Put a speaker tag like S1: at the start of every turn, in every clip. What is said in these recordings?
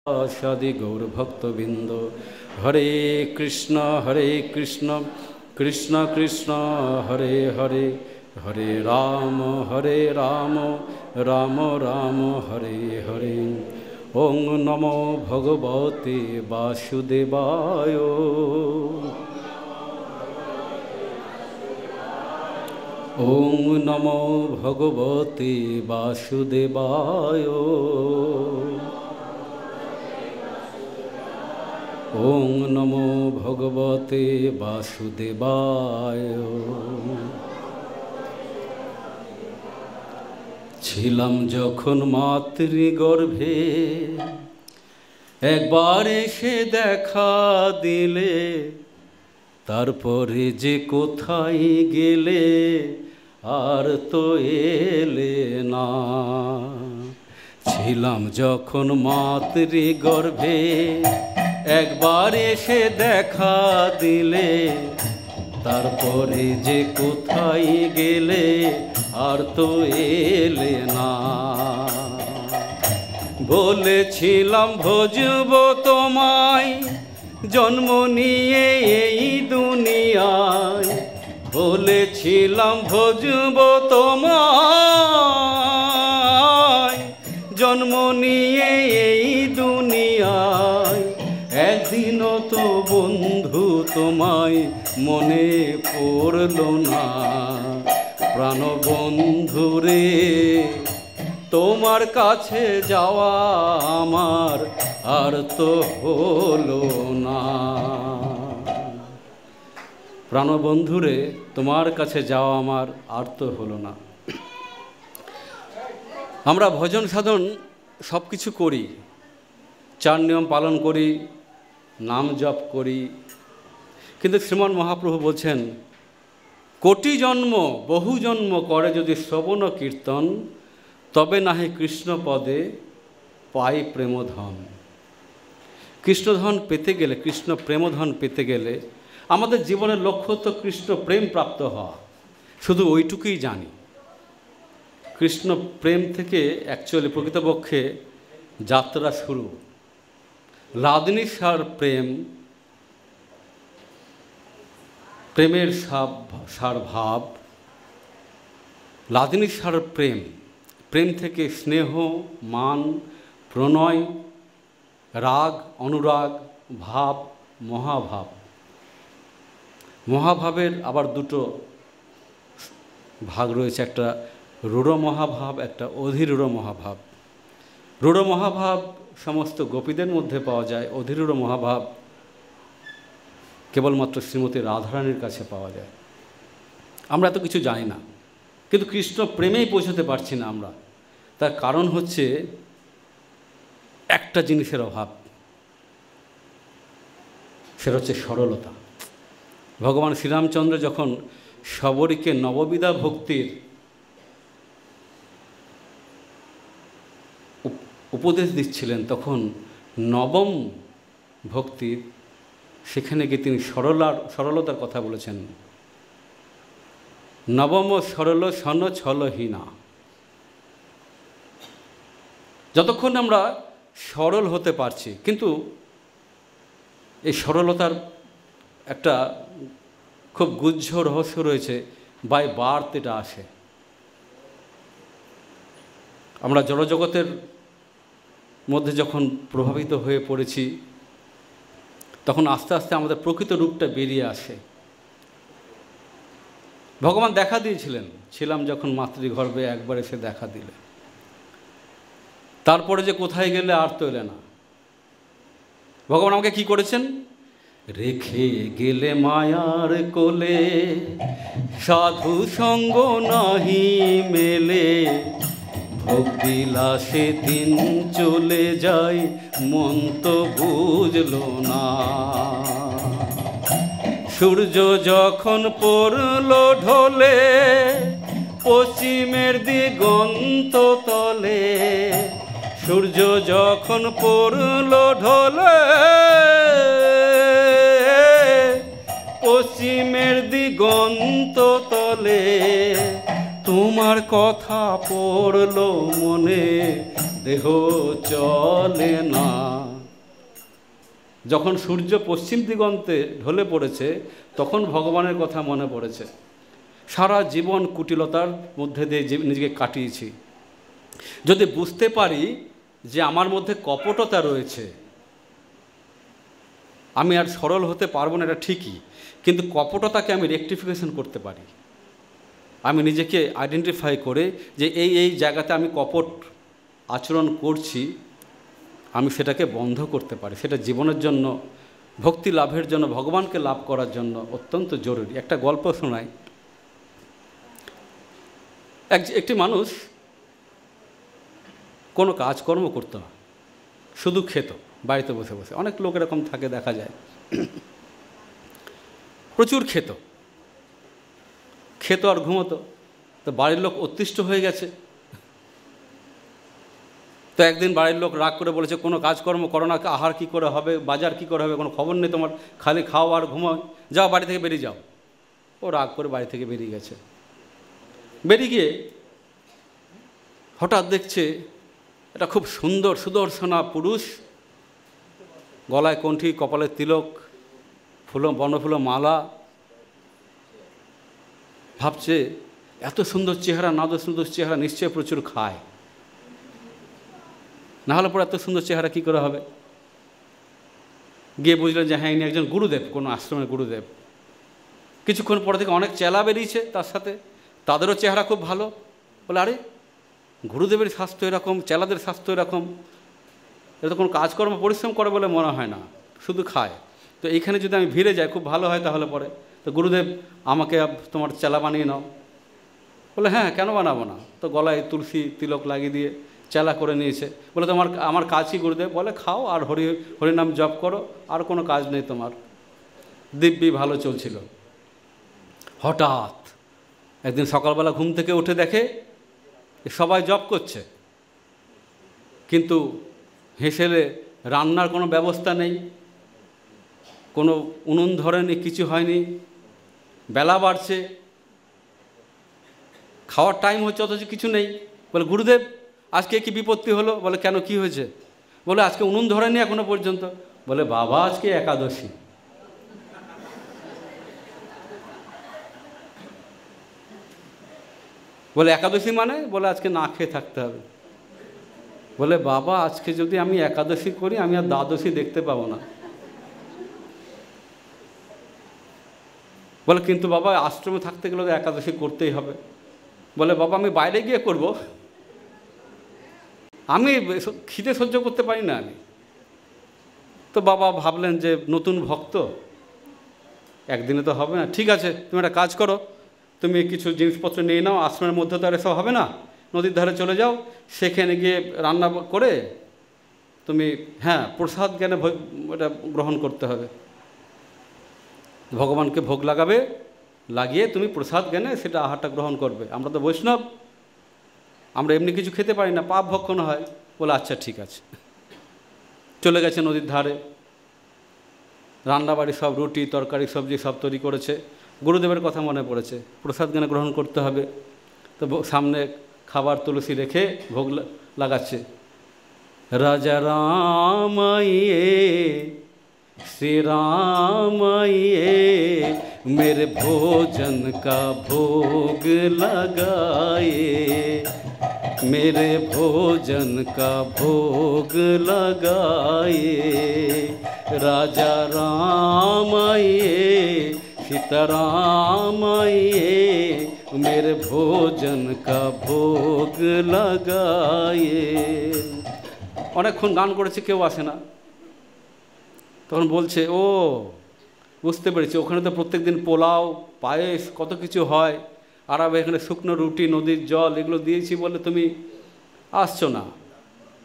S1: সাদি গৌরভক্তবৃন্দ। হরে কৃষ্ণ কৃষ্ণ কৃষ্ণ হরে হরে, হরে রাম রাম রাম হরে হরে। ওং নমো ভগবতে বাসুদেবায়। ওং নমো ভগবতে বাসুদেবায়। ওং নমো ভগবতে বাসুদেবায়। ছিলাম যখন মাতৃগর্ভে, একবার এসে দেখা দিলে, তারপরে যে কোথায় গেলে আর তো এলে না। ছিলাম যখন মাতৃগর্ভে, একবার এসে দেখা দিলে, তারপরে যে কোথায় গেলে আর তো এলে না। বলেছিলাম ভজব তোমায় জন্ম নিয়ে এই দুনিয়ায়, বলেছিলাম ভজব তোমায় জন্ম নিয়ে এই দুনিয়ায়। একদিনও তো বন্ধু তোমায় মনে পড়ল না। প্রাণবন্ধু রে, তোমার কাছে যাওয়া আমার আর তো হলো না। প্রাণবন্ধুরে, তোমার কাছে যাওয়া আমার আর তো হলো না। আমরা ভজন সাধন সব কিছু করি, চার নিয়ম পালন করি, নাম জপ করি, কিন্তু শ্রীমান মহাপ্রভু বলছেন, কোটি জন্ম বহু জন্ম করে যদি শ্রবণ কীর্তন, তবে নাহি কৃষ্ণ পদে পাই প্রেমধন। কৃষ্ণধন পেতে গেলে, কৃষ্ণ প্রেমধন পেতে গেলে আমাদের জীবনের লক্ষ্য তো কৃষ্ণ প্রেম প্রাপ্ত হওয়া, শুধু ওইটুকুই জানি। কৃষ্ণ প্রেম থেকে অ্যাকচুয়ালি প্রকৃতপক্ষে যাত্রা শুরু। লাদনী সার প্রেম, প্রেমের সার ভাব, লাদনী সার প্রেম। প্রেম থেকে স্নেহ, মান, প্রণয়, রাগ, অনুরাগ, ভাব, মহাভাব। মহাভাবের আবার দুটো ভাগ রয়েছে, একটা রূঢ় মহাভাব, একটা অধিরূঢ় মহাভাব। রূঢ় মহাভাব সমস্ত গোপীদের মধ্যে পাওয়া যায়, অধিরূঢ় মহাভাব কেবলমাত্র শ্রীমতী রাধারানীর কাছে পাওয়া যায়। আমরা এত কিছু জানি না, কিন্তু কৃষ্ণ প্রেমেই পৌঁছতে পারছি না আমরা। তার কারণ হচ্ছে একটা জিনিসের অভাব, সেটা হচ্ছে সরলতা। ভগবান শ্রীরামচন্দ্র যখন শবরীকে নববিধা ভক্তির উপদেশ দিচ্ছিলেন, তখন নবম ভক্তির সেখানে গিয়ে তিনি সরলতার কথা বলেছেন। নবম সরল সন ছলহীনা। যতক্ষণ আমরা সরল হতে পারছি, কিন্তু এই সরলতার একটা খুব গুহ্য রহস্য রয়েছে, বাই বার্থ এটা আসে। আমরা জড়জগতের মধ্যে যখন প্রভাবিত হয়ে পড়েছি, তখন আস্তে আস্তে আমাদের প্রকৃত রূপটা বেরিয়ে আসে। ভগবান দেখা দিয়েছিলেন, ছিলাম যখন মাতৃগর্ভে, একবার এসে দেখা দিলে, তারপরে যে কোথায় গেলে আর তো এলে না। ভগবান আমাকে কি করেছেন? রেখে গেলে মায়ার কোলে, সাধু সঙ্গ নাহি মেলে, ভোগ বিলাসে দিন চলে যায়, মন তো বুঝল না। সূর্য যখন পড়ল ঢলে, পশ্চিমের দিগন্ত তলে, সূর্য যখন পড়ল ঢলে, পশ্চিমের দিগন্ত তলে, তোমার কথা পড়লো মনে, দেহ চলে না। যখন সূর্য পশ্চিম দিগন্তে ঢলে পড়েছে তখন ভগবানের কথা মনে পড়েছে। সারা জীবন কুটিলতার মধ্যে দিয়ে নিজেকে কাটিয়েছি। যদি বুঝতে পারি যে আমার মধ্যে কপটতা রয়েছে, আমি আর সরল হতে পারবো না, এটা ঠিকই, কিন্তু কপটতাকে আমি রেকটিফিকেশন করতে পারি। আমি নিজেকে আইডেন্টিফাই করে যে এই জায়গাতে আমি কপট আচরণ করছি, আমি সেটাকে বন্ধ করতে পারি। সেটা জীবনের জন্য, ভক্তি লাভের জন্য, ভগবানকে লাভ করার জন্য অত্যন্ত জরুরি। একটা গল্প শোনাই। একটি মানুষ কোনো কাজকর্ম করতো না, শুধু খেত বাড়িতে বসে বসে। অনেক লোক এরকম থাকে, দেখা যায়। প্রচুর খেত আর ঘুমোতো। তো বাড়ির লোক অতিষ্ঠ হয়ে গেছে। তো একদিন বাড়ির লোক রাগ করে বলেছে, কোনো কাজকর্ম করো না, আহার কী করে হবে, বাজার কী করে হবে, কোনো খবর নেই তোমার, খালি খাও আর ঘুমাও, যাও বাড়ি থেকে বেরিয়ে যাও। ও রাগ করে বাড়ি থেকে বেরিয়ে গেছে। বেরিয়ে গিয়ে হঠাৎ দেখছে এটা খুব সুন্দর সুদর্শনা পুরুষ, গলায় কণ্ঠি, কপালে তিলক, বর্ণফুল মালা। ভাবছে এত সুন্দর চেহারা, না সুন্দর চেহারা, নিশ্চয়ই প্রচুর খায়, না হলে পরে এত সুন্দর চেহারা কী করে হবে। গিয়ে বুঝলেন যে হ্যাঁ, ইনি একজন গুরুদেব, কোনো আশ্রমের গুরুদেব। কিছুক্ষণ পরে থেকে অনেক চেলা বেরিয়েছে তার সাথে, তাদেরও চেহারা খুব ভালো। বলে আরে, গুরুদেবের স্বাস্থ্য এরকম, চেলাদের স্বাস্থ্য এরকম, এটা তো কোনো কাজকর্ম পরিশ্রম করে বলে মনে হয় না, শুধু খায়। তো এইখানে যদি আমি ভিড়ে যাই খুব ভালো হয় তাহলে পরে। তো গুরুদেব, আমাকে তোমার চেলা বানিয়ে নাও। বলে হ্যাঁ, কেন বানাবো না। তো গলায় তুলসী তিলক লাগিয়ে দিয়ে চেলা করে নিয়েছে। বলে আমার কাজ কি গুরুদেব? বলে খাও আর হরিনাম জপ করো, আর কোনো কাজ নেই তোমার। দিব্যি ভালো চলছিল। হঠাৎ একদিন সকালবেলা ঘুম থেকে উঠে দেখে সবাই জপ করছে, কিন্তু হেসেলে রান্নার কোনো ব্যবস্থা নেই, কোনো উনুন ধরেনি, কিছু হয়নি। বেলা বাড়ছে, খাওয়ার টাইম হচ্ছে, অথচ কিছু নেই। বলে গুরুদেব, আজকে কি বিপত্তি হলো? বলে কেন, কি হয়েছে? বলে আজকে উনুন ধরেনি এখনো পর্যন্ত। বলে বাবা, আজকে একাদশী। বলে একাদশী মানে? বলে আজকে না খেয়ে থাকতে হবে। বলে বাবা, আজকে যদি আমি একাদশী করি আমি আর দ্বাদশী দেখতে পাবো না। বলে কিন্তু বাবা, আশ্রমে থাকতে গেলে তো একাদশী করতেই হবে। বলে বাবা, আমি বাইরে গিয়ে করব, আমি খিদে সহ্য করতে পারি না আমি। তো বাবা ভাবলেন যে নতুন ভক্ত, একদিনে তো হবে না, ঠিক আছে তুমি একটা কাজ করো, তুমি কিছু জিনিসপত্র নিয়ে নাও, আশ্রমের মধ্যে তো আর এসব হবে না, নদীর ধারে চলে যাও, সেখানে গিয়ে রান্না করে তুমি, হ্যাঁ, প্রসাদ জ্ঞানে এটা গ্রহণ করতে হবে, ভগবানকে ভোগ লাগাবে, লাগিয়ে তুমি প্রসাদ জ্ঞানে সেটা আহারটা গ্রহণ করবে। আমরা তো বৈষ্ণব, আমরা এমনি কিছু খেতে পারি না, পাপ ভক্ষণ হয়। বলে আচ্ছা ঠিক আছে। চলে গেছে নদীর ধারে, রান্নাবাড়ি সব, রুটি তরকারি সবজি সব তৈরি করেছে। গুরুদেবের কথা মনে পড়েছে, প্রসাদ জ্ঞানে গ্রহণ করতে হবে। তো সামনে খাবার তুলসী রেখে ভোগ লাগাচ্ছে। রাজা রাম আইয়ে, श्री राम आइए, मेरे भोजन का भोग लगाए, मेरे भोजन का भोग लगाए। राजा राम आइए, सीताराम आइए, मेरे भोजन का भोग लगाए। অনেকক্ষণ গান করেছে, কেউ আসে না। তখন বলছে, ও বুঝতে পেরেছি, ওখানে তো প্রত্যেক দিন পোলাও, পায়েস, কত কিছু হয়, আর আমি এখানে শুকনো রুটি, নদীর জল, এগুলো দিয়েছি বলে তুমি আসছো না।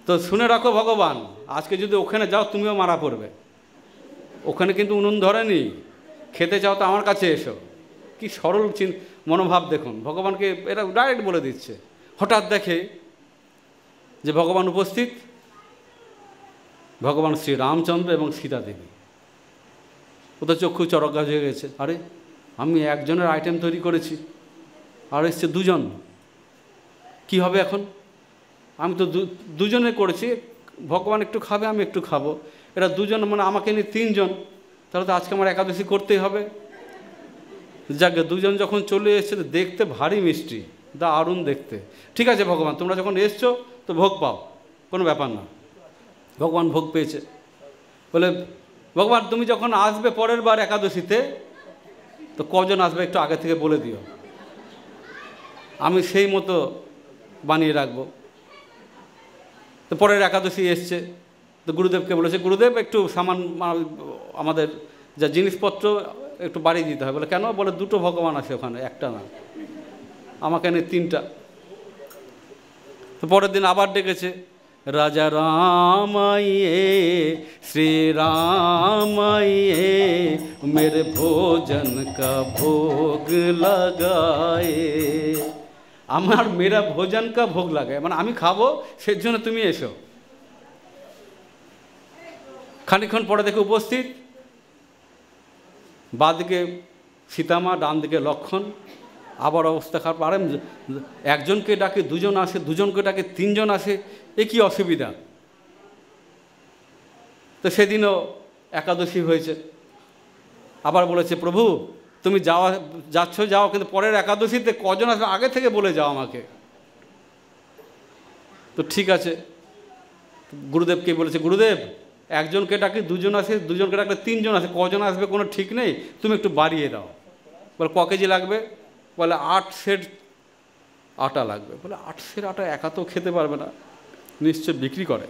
S1: তো শুনে রাখো ভগবান, আজকে যদি ওখানে যাও তুমিও মারা পড়বে। ওখানে কিন্তু উনুন ধরেনি, খেতে চাও তো আমার কাছে এসো। কি সরল মনোভাব দেখুন, ভগবানকে এটা ডাইরেক্ট বলে দিচ্ছে। হঠাৎ দেখে যে ভগবান উপস্থিত, ভগবান শ্রী রামচন্দ্র এবং সীতা দেবী। ওদের চক্ষু চরকাজ হয়ে গেছে, আরে আমি একজনের আইটেম তৈরি করেছি, আর এসছে দুজন, কি হবে এখন? আমি তো দুজনে করেছি, ভগবান একটু খাবে, আমি একটু খাবো, এরা দুজন মানে আমাকে নিয়ে তিনজন, তাহলে তো আজকে আমার একাদশী করতেই হবে। যাকে দুজন যখন চলে এসছে দেখতে ভারী মিষ্টি, দারুণ দেখতে। ঠিক আছে ভগবান, তোমরা যখন এসছো তো ভোগ পাও, কোনো ব্যাপার না। ভগবান ভোগ পেয়েছে, বলে ভগবান তুমি যখন আসবে পরের বার একাদশীতে তো কজন আসবে একটু আগে থেকে বলে দিও, আমি সেই মতো বানিয়ে রাখবো। তো পরের একাদশী এসছে, তো গুরুদেবকে বলেছে গুরুদেব একটু সামান আমাদের যা জিনিসপত্র একটু বাড়িয়ে দিতে হবে। বলে কেন? বলে দুটো ভগবান আছে ওখানে, একটা না, আমাকে এনে তিনটা। তো পরের দিন আবার ডেকেছে, রাজা রামাইয়ে শ্রীরামাইয়ে মেরে ভোজন কা ভোগ লাগায়ে, আমার মেরা ভোজন কা ভোগ লাগায়, মানে আমি খাবো সেই জন্য তুমি এসো। খানিকক্ষণ পরে দেখে উপস্থিত, বাঁদিকে সীতামা, ডান দিকে লক্ষণ। আবার অবস্থা খারাপ, আরে একজনকে ডাকে দুজন আসে, দুজনকে ডাকে তিনজন আসে, এ কি অসুবিধা। তো সেদিনও একাদশী হয়েছে। আবার বলেছে প্রভু তুমি যাচ্ছ যাও, কিন্তু পরের একাদশীতে কজন আসবে আগে থেকে বলে যাও আমাকে। তো ঠিক আছে, গুরুদেবকে বলেছে গুরুদেব একজনকে ডাকে দুজন আসে, দুজনকে ডাকলে তিনজন আসে, কজন আসবে কোনো ঠিক নেই, তুমি একটু বাড়িয়ে দাও। বলে ক কেজি লাগবে? বলে 8 সের আটা লাগবে। বলে 8 সের আটা একা তো খেতে পারবে না, নিশ্চয় বিক্রি করে।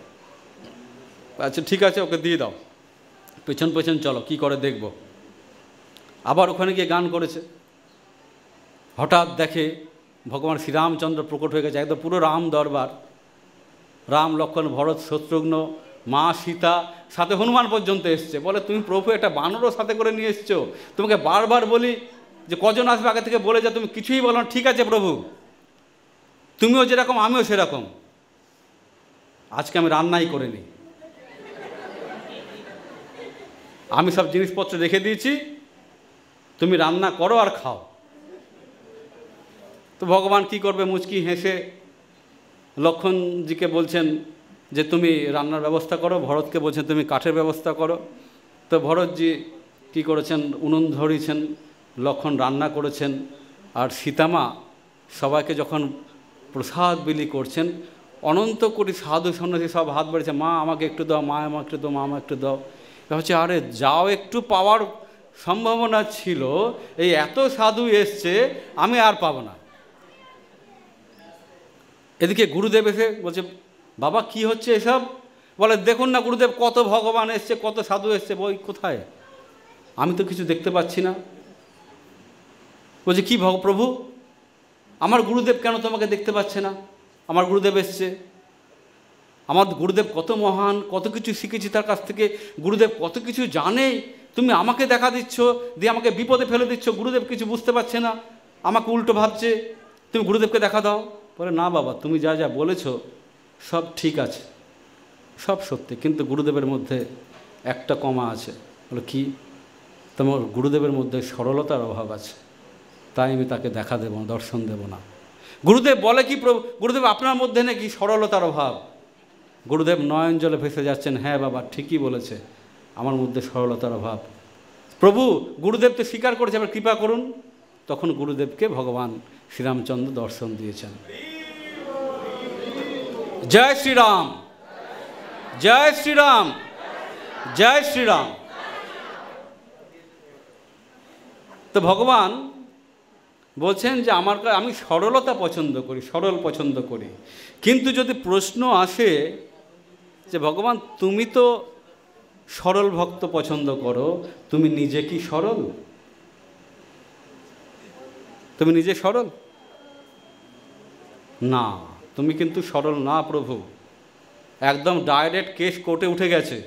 S1: আচ্ছা ঠিক আছে, ওকে দিয়ে দাও, পেছন পেছন চলো কি করে দেখব। আবার ওখানে গিয়ে গান করেছে। হঠাৎ দেখে ভগবান শ্রীরামচন্দ্র প্রকট হয়ে গেছে, একদম পুরো রাম দরবার, রাম লক্ষ্মণ ভরত শত্রুঘ্ন মা সীতা, সাথে হনুমান পর্যন্ত এসছে। বলে তুমি প্রভু একটা বানরও সাথে করে নিয়ে এসছো, তোমাকে বারবার বলি যে কজন আসবে আগে থেকে বলে যা, তুমি কিছুই বলো না। ঠিক আছে প্রভু, তুমিও যেরকম আমিও সেরকম, আজকে আমি রান্নাই করিনি, আমি সব জিনিসপত্র রেখে দিয়েছি, তুমি রান্না করো আর খাও। তো ভগবান কি করবে, মুচকি হেসে লক্ষ্মণজিকে বলছেন যে তুমি রান্নার ব্যবস্থা করো, ভরতকে বলছেন তুমি কাঠের ব্যবস্থা করো। তো ভরতজি কি করেছেন, উনুন ধরিয়েছেন, লক্ষ্মণ রান্না করেছেন, আর সীতামা সবাইকে যখন প্রসাদ বিলি করছেন, অনন্ত কোটি সাধু সন্ন্যাসী সব হাত বাড়িয়েছে, মা আমাকে একটু দাও, মা আমাকে একটু দাও, মা আমাকে একটু দাও। হচ্ছে আরে যাও, একটু পাওয়ার সম্ভাবনা ছিল, এই এত সাধু এসছে আমি আর পাবো না। এদিকে গুরুদেব এসে বলছে বাবা কি হচ্ছে এসব? বলে দেখুন না গুরুদেব, কত ভগবান এসছে, কত সাধু এসছে, বই কোথায়, আমি তো কিছু দেখতে পাচ্ছি না। বলছে কি প্রভু, আমার গুরুদেব কেন তোমাকে দেখতে পাচ্ছে না? আমার গুরুদেব এসছে, আমার গুরুদেব কত মহান, কত কিছু শিখেছি তার কাছ থেকে, গুরুদেব কত কিছু জানে, তুমি আমাকে দেখা দিচ্ছ, দিয়ে আমাকে বিপদে ফেলে দিচ্ছ, গুরুদেব কিছু বুঝতে পারছে না, আমাকে উল্টো ভাবছে, তুমি গুরুদেবকে দেখা দাও। বলে না বাবা, তুমি যা যা বলেছো সব ঠিক আছে, সব সত্যি, কিন্তু গুরুদেবের মধ্যে একটা কমা আছে। বলে কি? তোমার গুরুদেবের মধ্যে সরলতার অভাব আছে, তাই আমি তাকে দেখা দেব না, দর্শন দেব না। গুরুদেব বলে কি গুরুদেব আপনার মধ্যে নাকি সরলতার অভাব? গুরুদেব নয়ন জলে ভেসে যাচ্ছেন, হ্যাঁ বাবা ঠিকই বলেছে, আমার মধ্যে সরলতার অভাব। প্রভু গুরুদেব তো স্বীকার করেছে, আবার কৃপা করুন। তখন গুরুদেবকে ভগবান শ্রীরামচন্দ্র দর্শন দিয়েছেন। জয় শ্রীরাম, জয় শ্রীরাম, জয় শ্রীরাম। তো ভগবান বলছেন যে আমি সরলতা পছন্দ করি, সরল পছন্দ করি, কিন্তু যদি প্রশ্ন আসে যে ভগবান তুমি তো সরল ভক্ত পছন্দ করো, তুমি নিজে কি সরল? তুমি নিজে সরল? না, তুমি কিন্তু সরল না প্রভু, একদম ডাইরেক্ট কেস কোর্টে উঠে গেছে।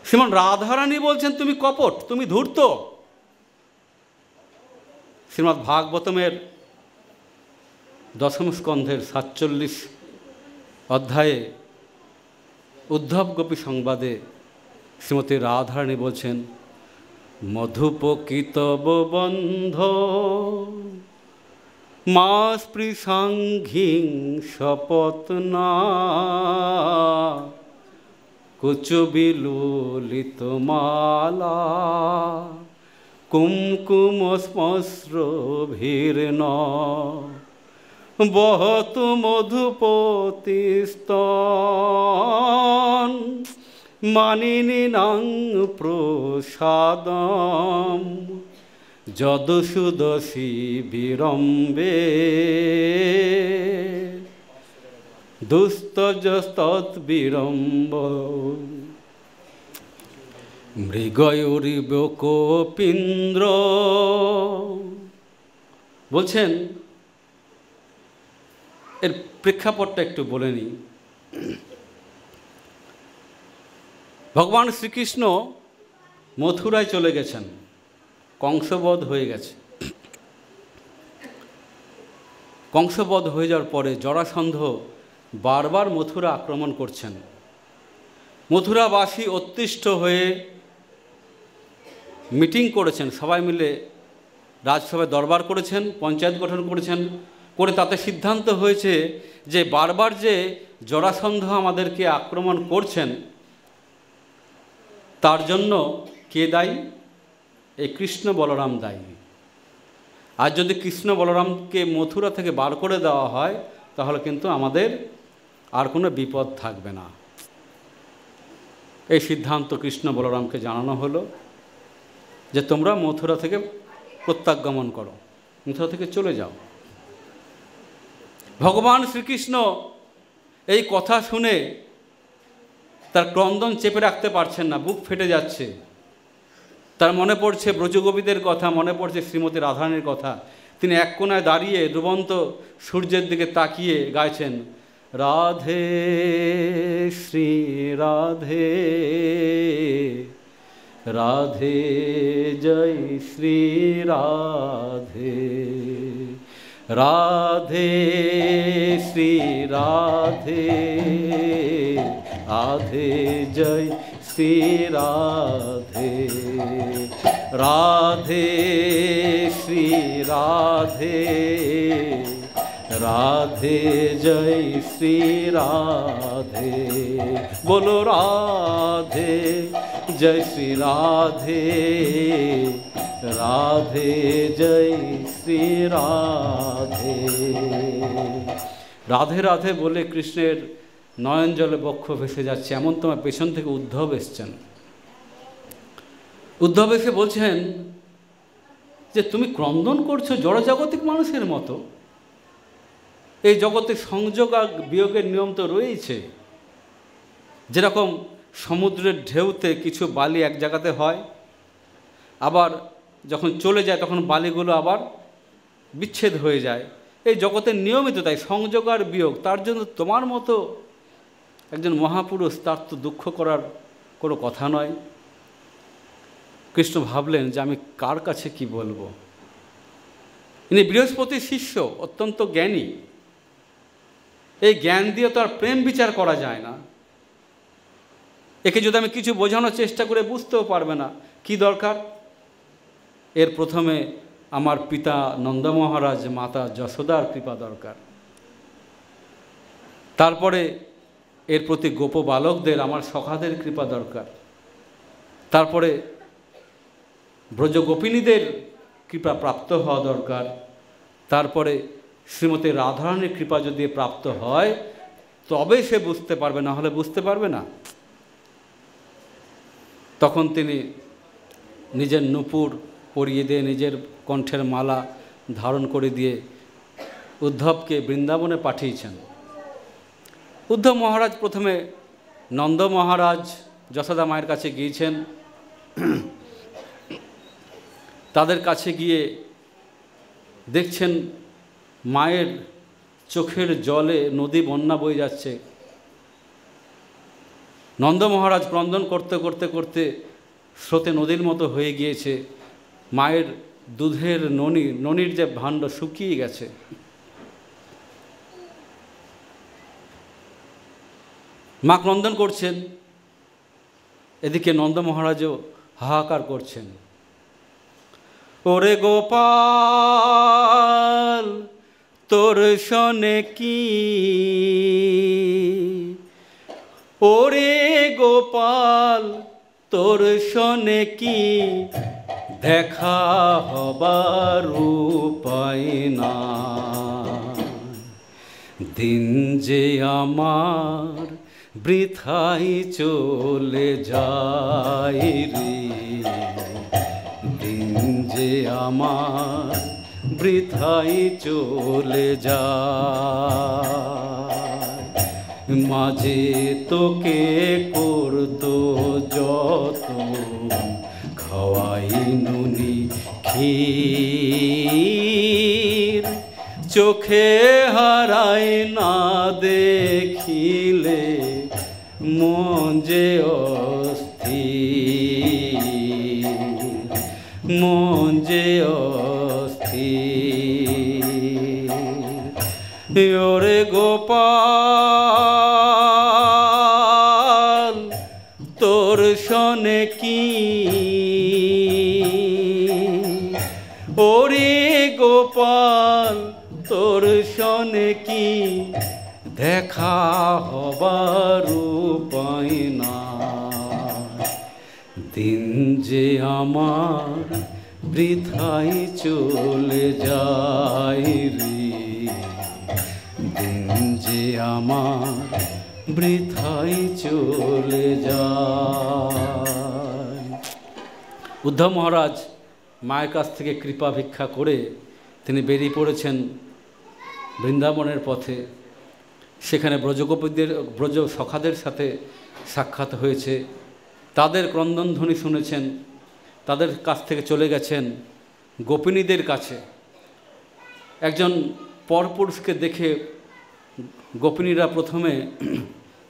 S1: শ্রীমান রাধারানী বলছেন তুমি কপট, তুমি ধূর্ত। শ্রীমদ্ ভাগবতমের 10ম স্কন্ধের 47 অধ্যায়ে উদ্ধব গোপী সংবাদে শ্রীমতী রাধারানী বলছেন, মধুপকিতব বন্ধ মা স্পৃশাঙ্ঘিং শপথনা কুচবিলুলিত মালা, কুমকুম স্মশ্র ভীর্ণ, বহতু মধুপতি স্তন, মানিনীনাং প্রসাদম, যদুসুদসী বিরম্বে, দুস্তজস্তৎবিরম্ব, মৃগয়ুরিব কোপীন্দ্র। বলছেন, এর প্রেক্ষাপটটা একটু বলে নিই। ভগবান শ্রীকৃষ্ণ মথুরায় চলে গেছেন, কংসবধ হয়ে গেছে। কংসবধ হয়ে যাওয়ার পরে জরাসন্ধ বারবার মথুরা আক্রমণ করছেন। মথুরাবাসী অতিষ্ঠ হয়ে মিটিং করেছেন, সবাই মিলে রাজসভায় দরবার করেছেন, পঞ্চায়েত গঠন করেছেন, করে তাতে সিদ্ধান্ত হয়েছে যে বারবার যে জরাসন্ধ আমাদেরকে আক্রমণ করছেন তার জন্য কে দায়ী? এই কৃষ্ণ বলরাম দায়ী। আর যদি কৃষ্ণ বলরামকে মথুরা থেকে বার করে দেওয়া হয় তাহলে কিন্তু আমাদের আর কোনো বিপদ থাকবে না। এই সিদ্ধান্ত কৃষ্ণ বলরামকে জানানো হলো যে তোমরা মথুরা থেকে প্রত্যাগমন করো, মথুরা থেকে চলে যাও। ভগবান শ্রীকৃষ্ণ এই কথা শুনে তার ক্রন্দন চেপে রাখতে পারছেন না, বুক ফেটে যাচ্ছে। তার মনে পড়ছে ব্রজগোপীদের কথা, মনে পড়ছে শ্রীমতী রাধারানীর কথা। তিনি এক কোণায় দাঁড়িয়ে ডুবন্ত সূর্যের দিকে তাকিয়ে গাইছেন, রাধে শ্রী রাধে, রাধে জয় শ্রী রাধে, রাধে শ্রী রাধে, রাধে জয় শ্রী রাধে, রাধে শ্রী রাধে, রাধে জয় শ্রী রাধে। বলো রাধে জয় শ্রী রাধে, রাধে জয় শ্রী রাধে। রাধে রাধে বলে কৃষ্ণের নয়ন জলে বক্ষ ভেসে যাচ্ছে, এমন তোমার পেছন থেকে উদ্ধব এসছেন। উদ্ধব এসে বলছেন যে তুমি ক্রন্দন করছো জড়জাগতিক মানুষের মতো। এই জগতে সংযোগ আর বিয়োগের নিয়ম তো রয়েছে। যেরকম সমুদ্রের ঢেউতে কিছু বালি এক জায়গাতে হয়, আবার যখন চলে যায় তখন বালিগুলো আবার বিচ্ছেদ হয়ে যায়। এই জগতের নিয়মিত তাই সংযোগ আর বিয়োগ। তার জন্য তোমার মতো একজন মহাপুরুষ, তার তো দুঃখ করার কোনো কথা নয়। কৃষ্ণ ভাবলেন যে আমি কার কাছে কি বলবো। ইনি বৃহস্পতির শিষ্য, অত্যন্ত জ্ঞানী। এই জ্ঞান দিয়ে তো আর প্রেম বিচার করা যায় না। একে যদি আমি কিছু বোঝানোর চেষ্টা করে বুঝতেও পারবে না। কি দরকার? এর প্রথমে আমার পিতা নন্দ মহারাজ, মাতা যশোদার কৃপা দরকার। তারপরে এর প্রতি গোপ বালকদের, আমার সখাদের কৃপা দরকার। তারপরে ব্রজগোপিনীদের কৃপা প্রাপ্ত হওয়া দরকার। তারপরে শ্রীমতী রাধারানীর কৃপা যদি প্রাপ্ত হয় তবে সে বুঝতে পারবে, না হলে বুঝতে পারবে না। তখন তিনি নিজের নূপুর পরিয়ে দিয়ে, নিজের কণ্ঠের মালা ধারণ করে দিয়ে উদ্ধবকে বৃন্দাবনে পাঠিয়েছেন। উদ্ধব মহারাজ প্রথমে নন্দ মহারাজ যশোদা মায়ের কাছে গিয়েছেন। তাদের কাছে গিয়ে দেখছেন মায়ের চোখের জলে নদী বন্যা বয়ে যাচ্ছে। নন্দ মহারাজ ক্রন্দন করতে করতে করতে স্রোতে নদীর মতো হয়ে গিয়েছে। মায়ের দুধের ননির যে ভাণ্ড শুকিয়ে গেছে। মা ক্রন্দন করছেন, এদিকে নন্দ মহারাজও হাহাকার করছেন। ওরে গোপাল তোর শোনে কি, ওরে গোপাল তোর সনে কি দেখা হবার উপায় না, দিন যে আমার বৃথাই চলে যায় রে, দিন যে আমার বৃথাই চলে যায়। মাঝে তোকে করতো যত খাওয়াই নুনি ক্ষীর, চোখে হারায় না দেখিলে মন যে অস্থির, মন যে অস্থির। ওরে গোপাল তোর সনে কি, ওরে গোপাল তোর সনে কি দেখা হবার উপায় না, দিন যে আমার বৃথাই চলে যায় রে, দিন যে আমার বৃথাই চলে যায়। উদ্ধব মহারাজ মায়ের কাছ থেকে কৃপা ভিক্ষা করে তিনি বেরিয়ে পড়েছেন বৃন্দাবনের পথে। সেখানে ব্রজগোপীদের ব্রজ সখাদের সাথে সাক্ষাৎ হয়েছে, তাদের ক্রন্দনধ্বনি শুনেছেন, তাদের কাছ থেকে চলে গেছেন গোপিনীদের কাছে। একজন পরপুরুষকে দেখে গোপিনীরা প্রথমে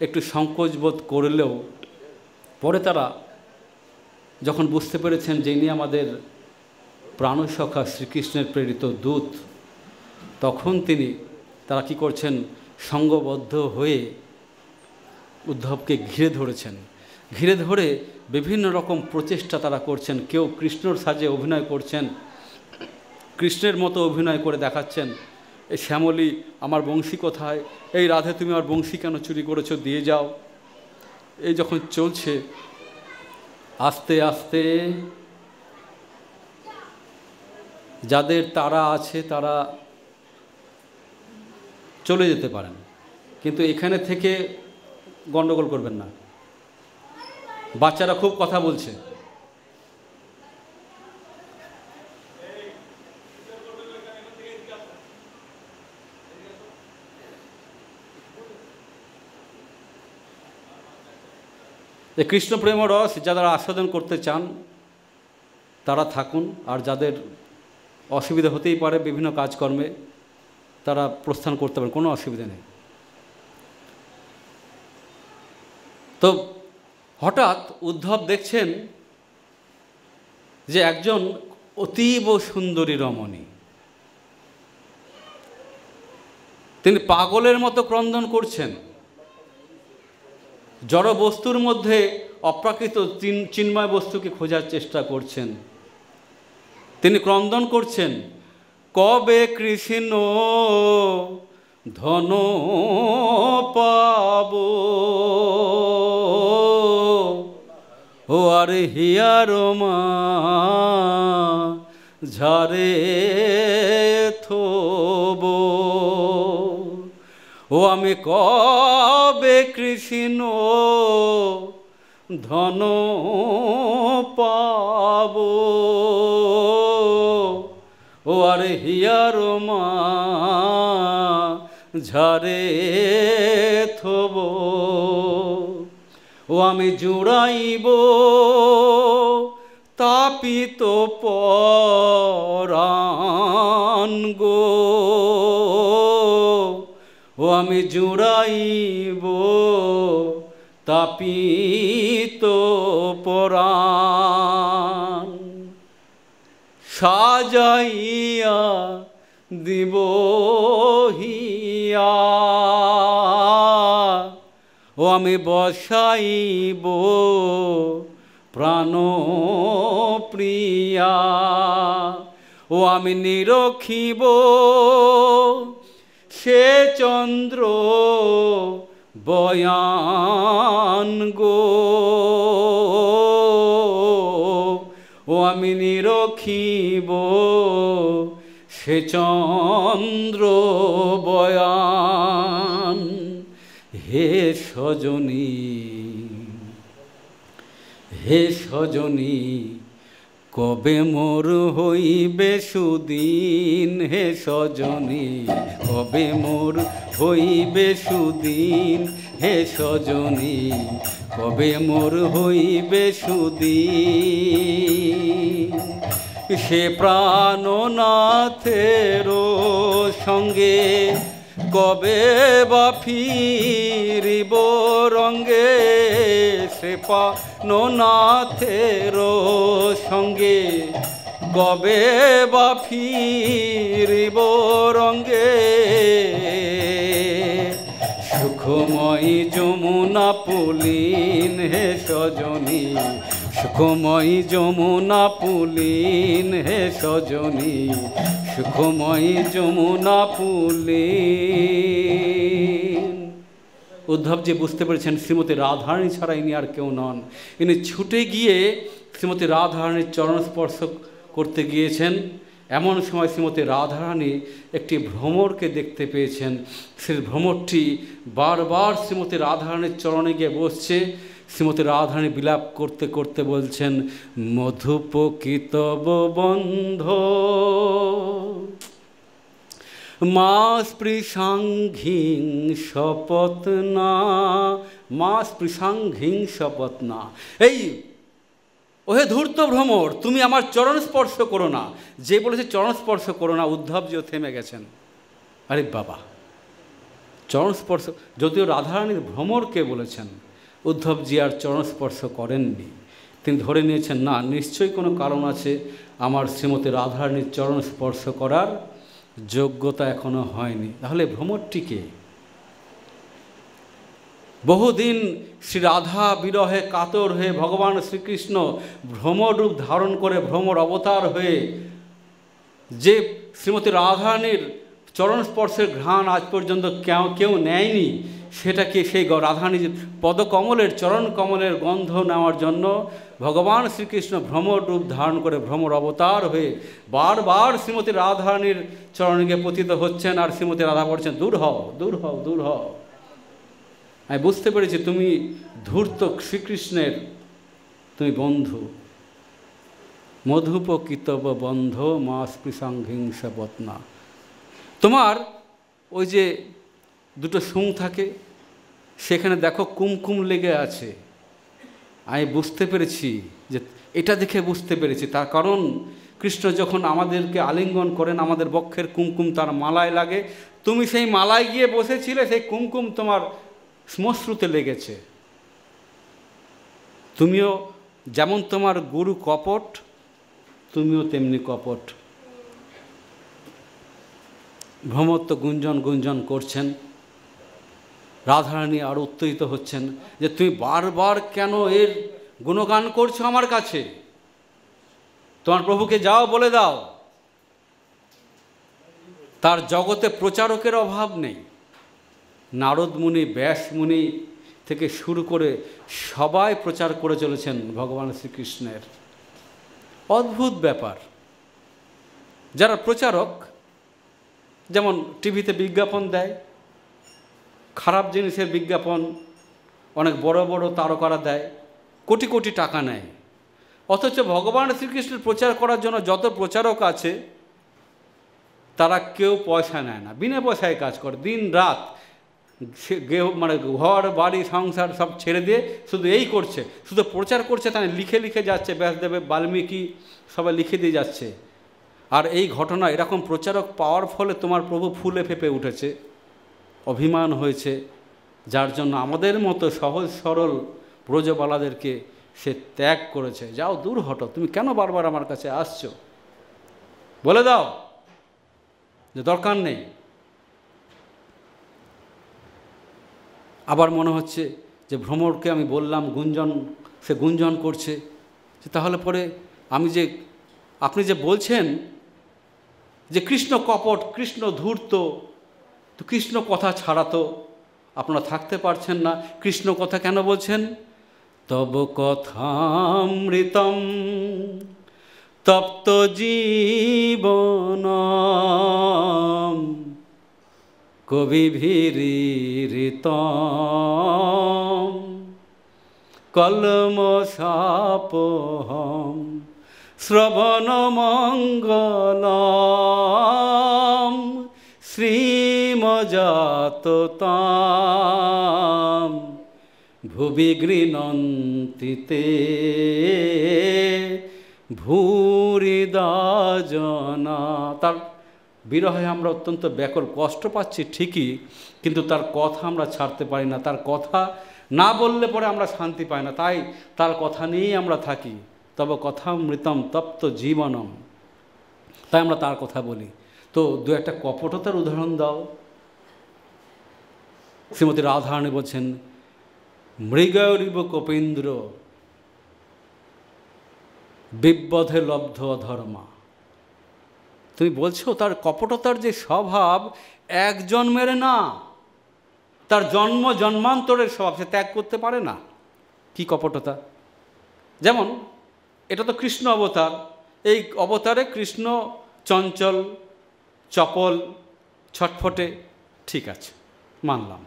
S1: একটু সংকোচ বোধ করলেও পরে তারা যখন বুঝতে পেরেছেন যে ইনি আমাদের প্রাণসখা শ্রীকৃষ্ণের প্রেরিত দূত, তখন তারা কি করছেন, সঙ্গবদ্ধ হয়ে উদ্ধবকে ঘিরে ধরেছেন। ঘিরে ধরে বিভিন্ন রকম প্রচেষ্টা তারা করছেন। কেউ কৃষ্ণর সাজে অভিনয় করছেন, কৃষ্ণের মতো অভিনয় করে দেখাচ্ছেন, এই শ্যামলী আমার বংশী কোথায়, এই রাধে তুমি আমার বংশী কেন চুরি করেছো, দিয়ে যাও। এই যখন চলছে, আস্তে আস্তে যাদের তারা আছে তারা চলে যেতে পারেন, কিন্তু এখানে থেকে গন্ডগোল করবেন না। বাচ্চারা খুব কথা বলছে। এই কৃষ্ণ প্রেম রস যারা আস্বাদন করতে চান তারা থাকুন, আর যাদের অসুবিধা হতেই পারে বিভিন্ন কাজকর্মে তারা প্রস্থান করতে পারেন, কোনো অসুবিধা নেই। তো হঠাৎ উদ্ধব দেখছেন যে একজন অতীব সুন্দরী রমণী, তিনি পাগলের মতো ক্রন্দন করছেন, জড় বস্তুর মধ্যে অপ্রাকৃত চিন্ময় বস্তুকে খোঁজার চেষ্টা করছেন। তিনি ক্রন্দন করছেন, কবে কৃষ্ণ ধন পাব, ও আর হিয়ার মা ঝারে থব, ও আমি কবে কৃষ্ণ ধন পাব, ও আর হিয়ার মা ঝারে থব, ও আমি জুড়াইব তাপিত পরাণ গো, ও আমি জুড়াইব তাপিত পরাণ, সাজাইয়া দিব হিয়া, ও আমি বসাইব প্রাণ প্রিয়া, ও আমি নিরখিব সে চন্দ্র বয়ান গো, ও আমি নিরখিব সে চন্দ্র বয়ান। হে সজনী, হে সজনী, কবে মোর হইবে সুদিন। হে সজনী, কবে মোর হইবে সুদিন। হে সজনী, কবে মোর হইবে সুদিন। সে প্রাণনাথের সঙ্গে কবে বা ফিরিব রঙ্গে। সে প্রাণনাথের সঙ্গে কবে বা ফিরিব রঙ্গে। সুখময়ী যমুনা পুলিন। হে সজনী, সুখময়ী যমুনা পুলিন। হে সজনী, সুখময়ী যমুনা পুলিন। উদ্ধবজি বুঝতে পেরেছেন শ্রীমতী রাধারানী ছাড়া ইনি আর কেউ নন। ইনি ছুটে গিয়ে শ্রীমতী রাধারানীর চরণ স্পর্শ করতে গিয়েছেন। এমন সময় শ্রীমতী রাধারানী একটি ভ্রমরকে দেখতে পেয়েছেন। সেই ভ্রমরটি বারবার শ্রীমতী রাধারানীর চরণে গিয়ে বসছে। শ্রীমতী রাধারানী বিলাপ করতে করতে বলছেন, মধুপকিতব বন্ধ মা স্পৃশাংঘিং শপথ না, মা স্পৃশাংঘিং শপথ না। এই ওহে ধূর্ত ভ্রমর, তুমি আমার চরণ স্পর্শ করো না। যে বলেছে চরণ স্পর্শ করো না, উদ্ধবজিও থেমে গেছেন। আরে বাবা, চরণ স্পর্শ, যদিও রাধারানীর ভ্রমরকে বলেছেন, উদ্ধবজি আর চরণ স্পর্শ করেননি। তিনি ধরে নিয়েছেন না, নিশ্চয়ই কোনো কারণ আছে, আমার শ্রীমতী রাধারানীর চরণ স্পর্শ করার যোগ্যতা এখনো হয়নি। তাহলে ভ্রমরটিকে বহুদিন শ্রী রাধা বিরহে কাতর হয়ে ভগবান শ্রীকৃষ্ণ ভ্রমর রূপ ধারণ করে ভ্রমর অবতার হয়ে যে শ্রীমতী রাধারানীর চরণ স্পর্শের ঘ্রাণ আজ পর্যন্ত কেউ নেয়নি, সেটাকে সেই রাধারানীর পদকমলের চরণ কমলের গন্ধ নেওয়ার জন্য ভগবান শ্রীকৃষ্ণ ভ্রমর রূপ ধারণ করে ভ্রমর অবতার হয়ে বারবার শ্রীমতী রাধারানীর চরণে পতিত হচ্ছেন। আর শ্রীমতী রাধা বলছেন, দূর হও, দূর হও, দূর হও। আমি বুঝতে পেরেছি তুমি ধূর্ত শ্রীকৃষ্ণের তুমি বন্ধু। মধুপকিতব বন্ধ মা স্পৃশাংহিংসবৎনা। তোমার ওই যে দুটো শুং থাকে, সেখানে দেখো কুমকুম লেগে আছে। আমি বুঝতে পেরেছি যে এটা দেখে বুঝতে পেরেছি, তার কারণ কৃষ্ণ যখন আমাদেরকে আলিঙ্গন করেন, আমাদের বক্ষের কুমকুম তার মালায় লাগে। তুমি সেই মালায় গিয়ে বসেছিলে, সেই কুমকুম তোমার শ্মশ্রুতে লেগেছে। তুমিও যেমন তোমার গুরু কপট, তুমিও তেমনি কপট। ভ্রমর তো গুঞ্জন গুঞ্জন করছেন, রাধারানী আর উত্তেজিত হচ্ছেন যে তুমি বারবার কেন এর গুণগান করছো আমার কাছে? তোমার প্রভুকে যাও বলে দাও, তার জগতে প্রচারকের অভাব নেই। নারদ মুনি, ব্যাস মুনি থেকে শুরু করে সবাই প্রচার করে চলেছেন ভগবান শ্রীকৃষ্ণের। অদ্ভুত ব্যাপার। যারা প্রচারক, যেমন টিভিতে বিজ্ঞাপন দেয়, খারাপ জিনিসের বিজ্ঞাপন অনেক বড় বড় তারকারা দেয়, কোটি কোটি টাকা নেয়। অথচ ভগবান শ্রীকৃষ্ণের প্রচার করার জন্য যত প্রচারক আছে, তারা কেউ পয়সা নেয় না, বিনা পয়সায় কাজ করে দিন রাত। মানে ঘর বাড়ি সংসার সব ছেড়ে দিয়ে শুধু এই করছে, শুধু প্রচার করছে, তাই লিখে লিখে যাচ্ছে। ব্যাসদেব, বাল্মীকি সবাই লিখে দিয়ে যাচ্ছে। আর এই ঘটনা, এরকম প্রচারক পাওয়ার ফলে তোমার প্রভু ফুলে ফেঁপে উঠেছে, অভিমান হয়েছে, যার জন্য আমাদের মতো সহজ সরল ব্রজবালাদেরকে সে ত্যাগ করেছে। যাও, দূর হটো, তুমি কেন বারবার আমার কাছে আসছো? বলে দাও যে দরকার নেই। আবার মনে হচ্ছে যে ভ্রমরকে আমি বললাম গুঞ্জন, সে গুঞ্জন করছে, তাহলে পরে আপনি যে বলছেন যে কৃষ্ণ কপট, কৃষ্ণ ধূর্ত, তো কৃষ্ণ কথা ছাড়া তো আপনারা থাকতে পারছেন না। কৃষ্ণ কথা কেন বলছেন? তব কথামৃতম তপ্ত জীবনম কবিভিরিতম কলমশাপহম শ্রবণমঙ্গলম শ্রীমজাততাম ভুবি গৃণন্তি তে ভূরিদা জনা। তার বিরহে আমরা অত্যন্ত ব্যাকুল, কষ্ট পাচ্ছি ঠিকই, কিন্তু তার কথা আমরা ছাড়তে পারি না। তার কথা না বললে পরে আমরা শান্তি পাই না, তাই তার কথা নিয়েই আমরা থাকি। তব কথামৃতম তপ্ত জীবনম, তাই আমরা তার কথা বলি। তো দু একটা কপটতার উদাহরণ দাও। শ্রীমতী রাধারানী বলছেন, মৃগরিব কপীন্দ্র বিব্বধে লব্ধ ধর্মা। তুমি বলছো তার কপটতার যে স্বভাব এক জন্মের না, তার জন্ম জন্মান্তরের স্বভাব, সে ত্যাগ করতে পারে না। কি কপটতা! যেমন এটা তো কৃষ্ণ অবতার, এই অবতারে কৃষ্ণ চঞ্চল, চপল, ছটফটে, ঠিক আছে, মানলাম।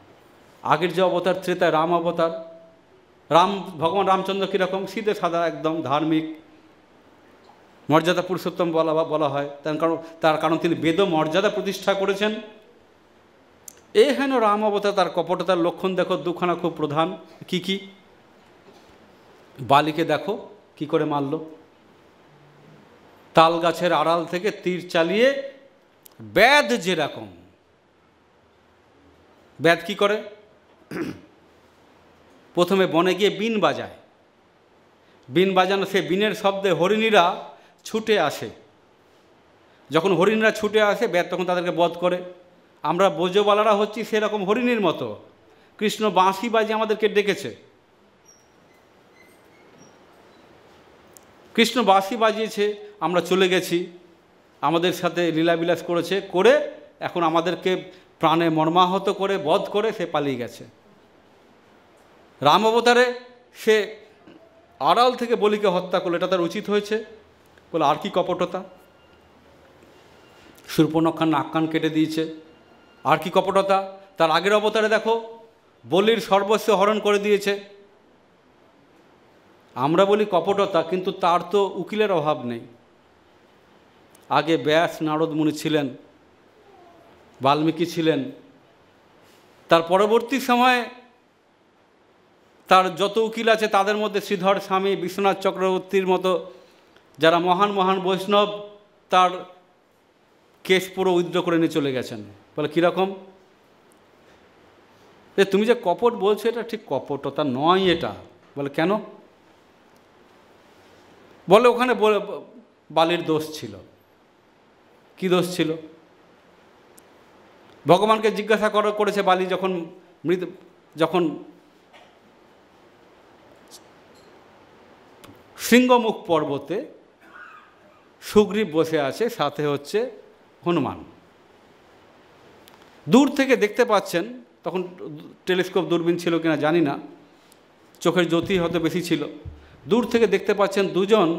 S1: আগের যে অবতার ত্রেতায় রাম অবতার, ভগবান রামচন্দ্র কীরকম? সিধে সাদা, একদম ধার্মিক, মর্যাদা পুরুষোত্তম বলা হয়। তার কারণ তিনি বেদ মর্যাদা প্রতিষ্ঠা করেছেন। এই হেন রাম অবতার, তার কপটতার লক্ষণ দেখো দুখানা খুব প্রধান। কি কি? বালিকে দেখো কি করে মারল। তাল গাছের আড়াল থেকে তীর চালিয়ে, ব্যাধ যেরকম, ব্যাধ কি করে? প্রথমে বনে গিয়ে বিন বাজায়, বিন বাজানো, সে বিনের শব্দে হরিণীরা ছুটে আসে। যখন হরিণীরা ছুটে আসে, ব্যাধ তখন তাদেরকে বধ করে। আমরা বোঝবালারা হচ্ছি সেরকম হরিণীর মতো। কৃষ্ণ বাঁশি বাজিয়ে আমাদেরকে ডেকেছে। কৃষ্ণ বাঁশি বাজিয়েছে, আমরা চলে গেছি, আমাদের সাথে লীলাবিলাস করেছে, করে এখন আমাদেরকে প্রাণে মর্মাহত করে বধ করে সে পালিয়ে গেছে। রাম অবতারে সে আড়াল থেকে বলিকে হত্যা করলো, এটা তার উচিত হয়েছে? বলে আর কি কপটতা! শূর্পণখার নাক কান কেটে দিয়েছে, আর কি কপটতা! তার আগের অবতারে দেখো, বলির সর্বস্ব হরণ করে দিয়েছে। আমরা বলি কপটতা, কিন্তু তার তো উকিলের অভাব নেই। আগে ব্যাস নারদ মুনি ছিলেন, বাল্মীকি ছিলেন, তার পরবর্তী সময়ে তার যত উকিল আছে তাদের মধ্যে শ্রীধর স্বামী, বিশ্বনাথ চক্রবর্তীর মতো যারা মহান মহান বৈষ্ণব, তার কেস পুরো উইথড্র করে নিয়ে চলে গেছেন। বলে কীরকম? তুমি যে কপট বলছো এটা ঠিক কপটতা নয় এটা। বলে কেন? বলে ওখানে বালির দোষ ছিল। কি দোষ ছিল? ভগবানকে জিজ্ঞাসা করেছে বালি, যখন সিংহমুখ পর্বতে সুগ্রীব বসে আছে, সাথে হচ্ছে হনুমান, দূর থেকে দেখতে পাচ্ছেন। তখন টেলিস্কোপ দূরবীন ছিল কিনা জানি না, চোখের জ্যোতি হয়তো বেশি ছিল। দূর থেকে দেখতে পাচ্ছেন দুজন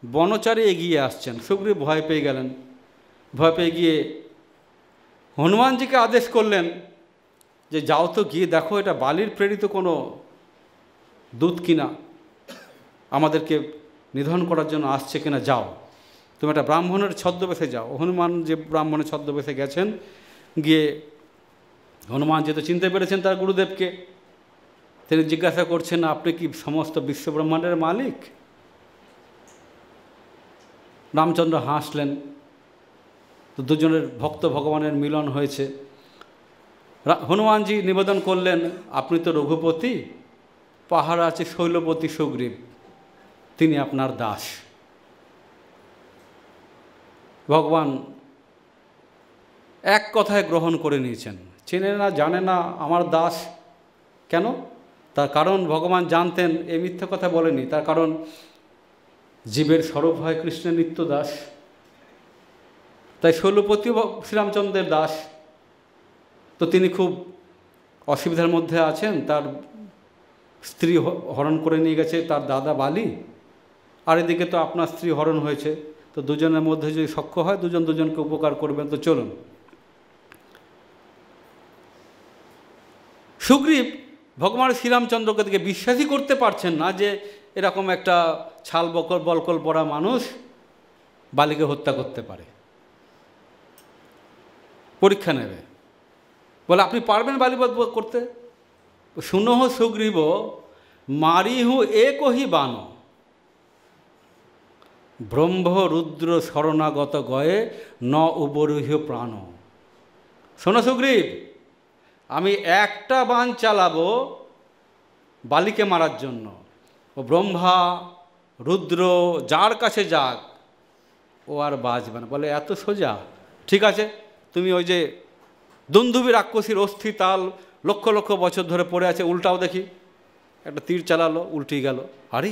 S1: বনচারী এগিয়ে আসছেন। সুগ্রীব ভয় পেয়ে গেলেন। ভয় পেয়ে গিয়ে হনুমানজিকে আদেশ করলেন যে যাও তো, গিয়ে দেখো এটা বালির প্রেরিত কোনো দূত কিনা, আমাদেরকে নিধন করার জন্য আসছে কিনা, যাও তুমি একটা ব্রাহ্মণের ছদ্মবেশে যাও। হনুমান যে ব্রাহ্মণের ছদ্মবেশে গেছেন, গিয়ে হনুমান যেহেতু চিনতে পেরেছেন তার গুরুদেবকে, তিনি জিজ্ঞাসা করছেন আপনি কি সমস্ত বিশ্বব্রহ্মাণ্ডের মালিক? রামচন্দ্র হাসলেন। তো দুজনের ভক্ত ভগবানের মিলন হয়েছে। হনুমানজি নিবেদন করলেন আপনি তো রঘুপতি, পাহাড় আছে শৈলপতি সুগ্রীব, তিনি আপনার দাস। ভগবান এক কথায় গ্রহণ করে নিয়েছেন। চেনে না জানে না আমার দাস কেন? তার কারণ ভগবান জানতেন এ মিথ্যা কথা বলেনি। তার কারণ জীবের স্বরূপ হয় কৃষ্ণের নিত্য দাস। তাই শৈলপতিও শ্রীরামচন্দ্রের দাস। তো তিনি খুব অসুবিধার মধ্যে আছেন, তার স্ত্রী হরণ করে নিয়ে গেছে তার দাদা বালি, আর এদিকে তো আপনার স্ত্রী হরণ হয়েছে, তো দুজনের মধ্যে যদি সখ্য হয় দুজন দুজনকে উপকার করবেন, তো চলুন। সুগ্রীব ভগবান শ্রীরামচন্দ্রকে দিকে বিশ্বাসই করতে পারছেন না যে এরকম একটা ছাল বলকল পড়া মানুষ বালিকে হত্যা করতে পারে। পরীক্ষা নেবে, বলে আপনি পারবেন বালিবধ করতে? শুনহ সুগ্রীব মারিহু একহি বান, ব্রহ্ম রুদ্র শরণাগত গয়ে ন উপরিহ প্রাণ। শোনো সুগ্রীব, আমি একটা বাণ চালাবো বালিকে মারার জন্য, ও ব্রহ্মা রুদ্র যার কাছে যাক ও আর বাঁচবে না। বলে এত সোজা? ঠিক আছে, তুমি ওই যে দুন্দুবি রাক্ষসীর অস্থি তাল লক্ষ লক্ষ বছর ধরে পড়ে আছে, উল্টাও দেখি। একটা তীর চালালো, উল্টি গেল। আরে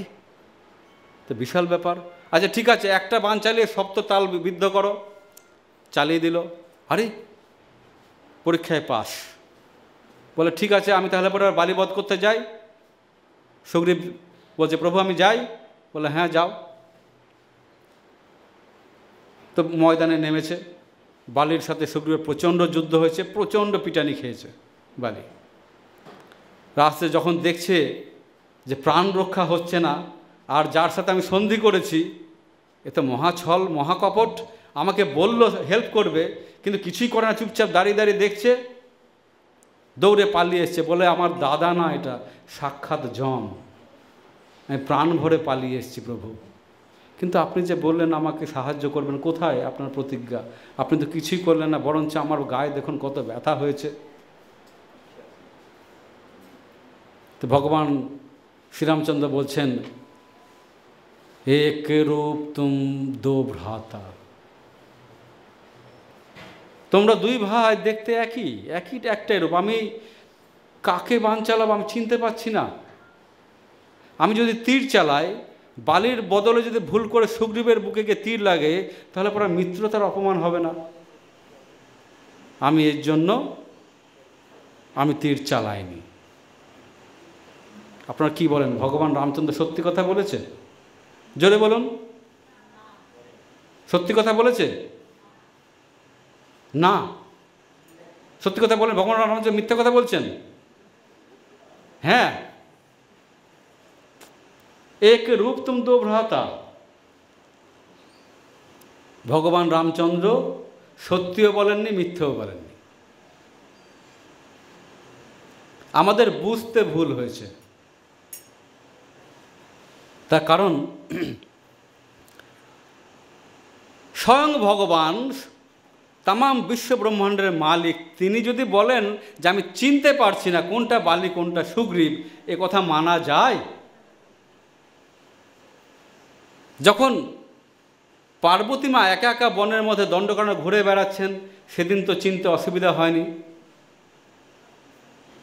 S1: তো বিশাল ব্যাপার। আচ্ছা ঠিক আছে, একটা বাণ চালিয়ে সপ্ত তাল বিদ্ধ করো। চালিয়ে দিল, আরে পরীক্ষায় পাস। বলে ঠিক আছে, আমি তাহলে পরে বালিবধ করতে যাই। সুগ্রীব বলছে প্রভু আমি যাই। বলে হ্যাঁ যাও। তো ময়দানে নেমেছে, বালির সাথে সুগ্রীবের প্রচণ্ড যুদ্ধ হয়েছে, প্রচণ্ড পিটানি খেয়েছে বালি। রাস্তায় যখন দেখছে যে প্রাণ রক্ষা হচ্ছে না, আর যার সাথে আমি সন্ধি করেছি এ তো মহাছল মহাকপট, আমাকে বলল হেল্প করবে কিন্তু কিছুই করে না, চুপচাপ দাঁড়িয়ে দাঁড়িয়ে দেখছে, দৌড়ে পালিয়ে এসছে। বলে আমার দাদা না, এটা সাক্ষাৎ যম, আমি প্রাণ ভরে পালিয়ে এসেছি প্রভু। কিন্তু আপনি যে বললেন আমাকে সাহায্য করবেন, কোথায় আপনার প্রতিজ্ঞা? আপনি তো কিছুই করলেন না, বরঞ্চ আমার গায়ে দেখুন কত ব্যথা হয়েছে। তো ভগবান শ্রীরামচন্দ্র বলছেন এক রূপ তুম দো ভ্রাতা, তোমরা দুই ভাই দেখতে একই একটাই রূপ। আমি কাকে বাণ চালাবো আমি চিনতে পারছি না। আমি যদি তীর চালাই, বালির বদলে যদি ভুল করে সুগ্রীবের বুকে গিয়ে তীর লাগে, তাহলে পরে মিত্রতার অপমান হবে না? আমি এর জন্য আমি তীর চালাইনি। আপনারা কি বলেন, ভগবান রামচন্দ্র সত্যি কথা বলেছে? জোরে বলুন, সত্যি কথা বলেছে না? সত্যি কথা বলেন, ভগবান রামচন্দ্র মিথ্যা কথা বলছেন? হ্যাঁ, এক রূপ তুম দো ভ্রাতা। ভগবান রামচন্দ্র সত্যিও বলেননি, মিথ্যেও বলেননি। আমাদের বুঝতে ভুল হয়েছে। তার কারণ স্বয়ং ভগবান তামাম বিশ্ব ব্রহ্মাণ্ডের মালিক, তিনি যদি বলেন যে আমি চিনতে পারছি না কোনটা বালি কোনটা সুগ্রীব, এ কথা মানা যায়? যখন পার্বতী মা একা একা বনের মধ্যে দণ্ডকারণ্যে ঘুরে বেড়াচ্ছেন, সেদিন তো চিনতে অসুবিধা হয়নি।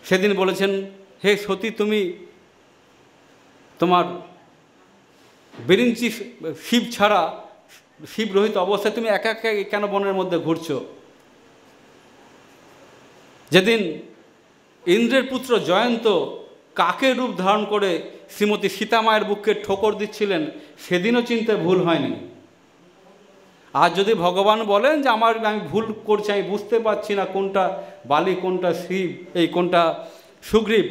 S1: সেদিন বলেছেন হে সতী, তুমি তোমার বিরিঞ্চি শিব ছাড়া, শিব রহিত অবস্থায় তুমি একা একা কেন বনের মধ্যে ঘুরছো? যেদিন ইন্দ্রের পুত্র জয়ন্ত কাকের রূপ ধারণ করে শ্রীমতী সীতামায়ের বুককে ঠোকর দিচ্ছিলেন, সেদিনও চিনতে ভুল হয়নি। আর যদি ভগবান বলেন যে আমি ভুল করছি, আমি বুঝতে পারছি না কোনটা বালি কোনটা শিব, কোনটা সুগ্রীব,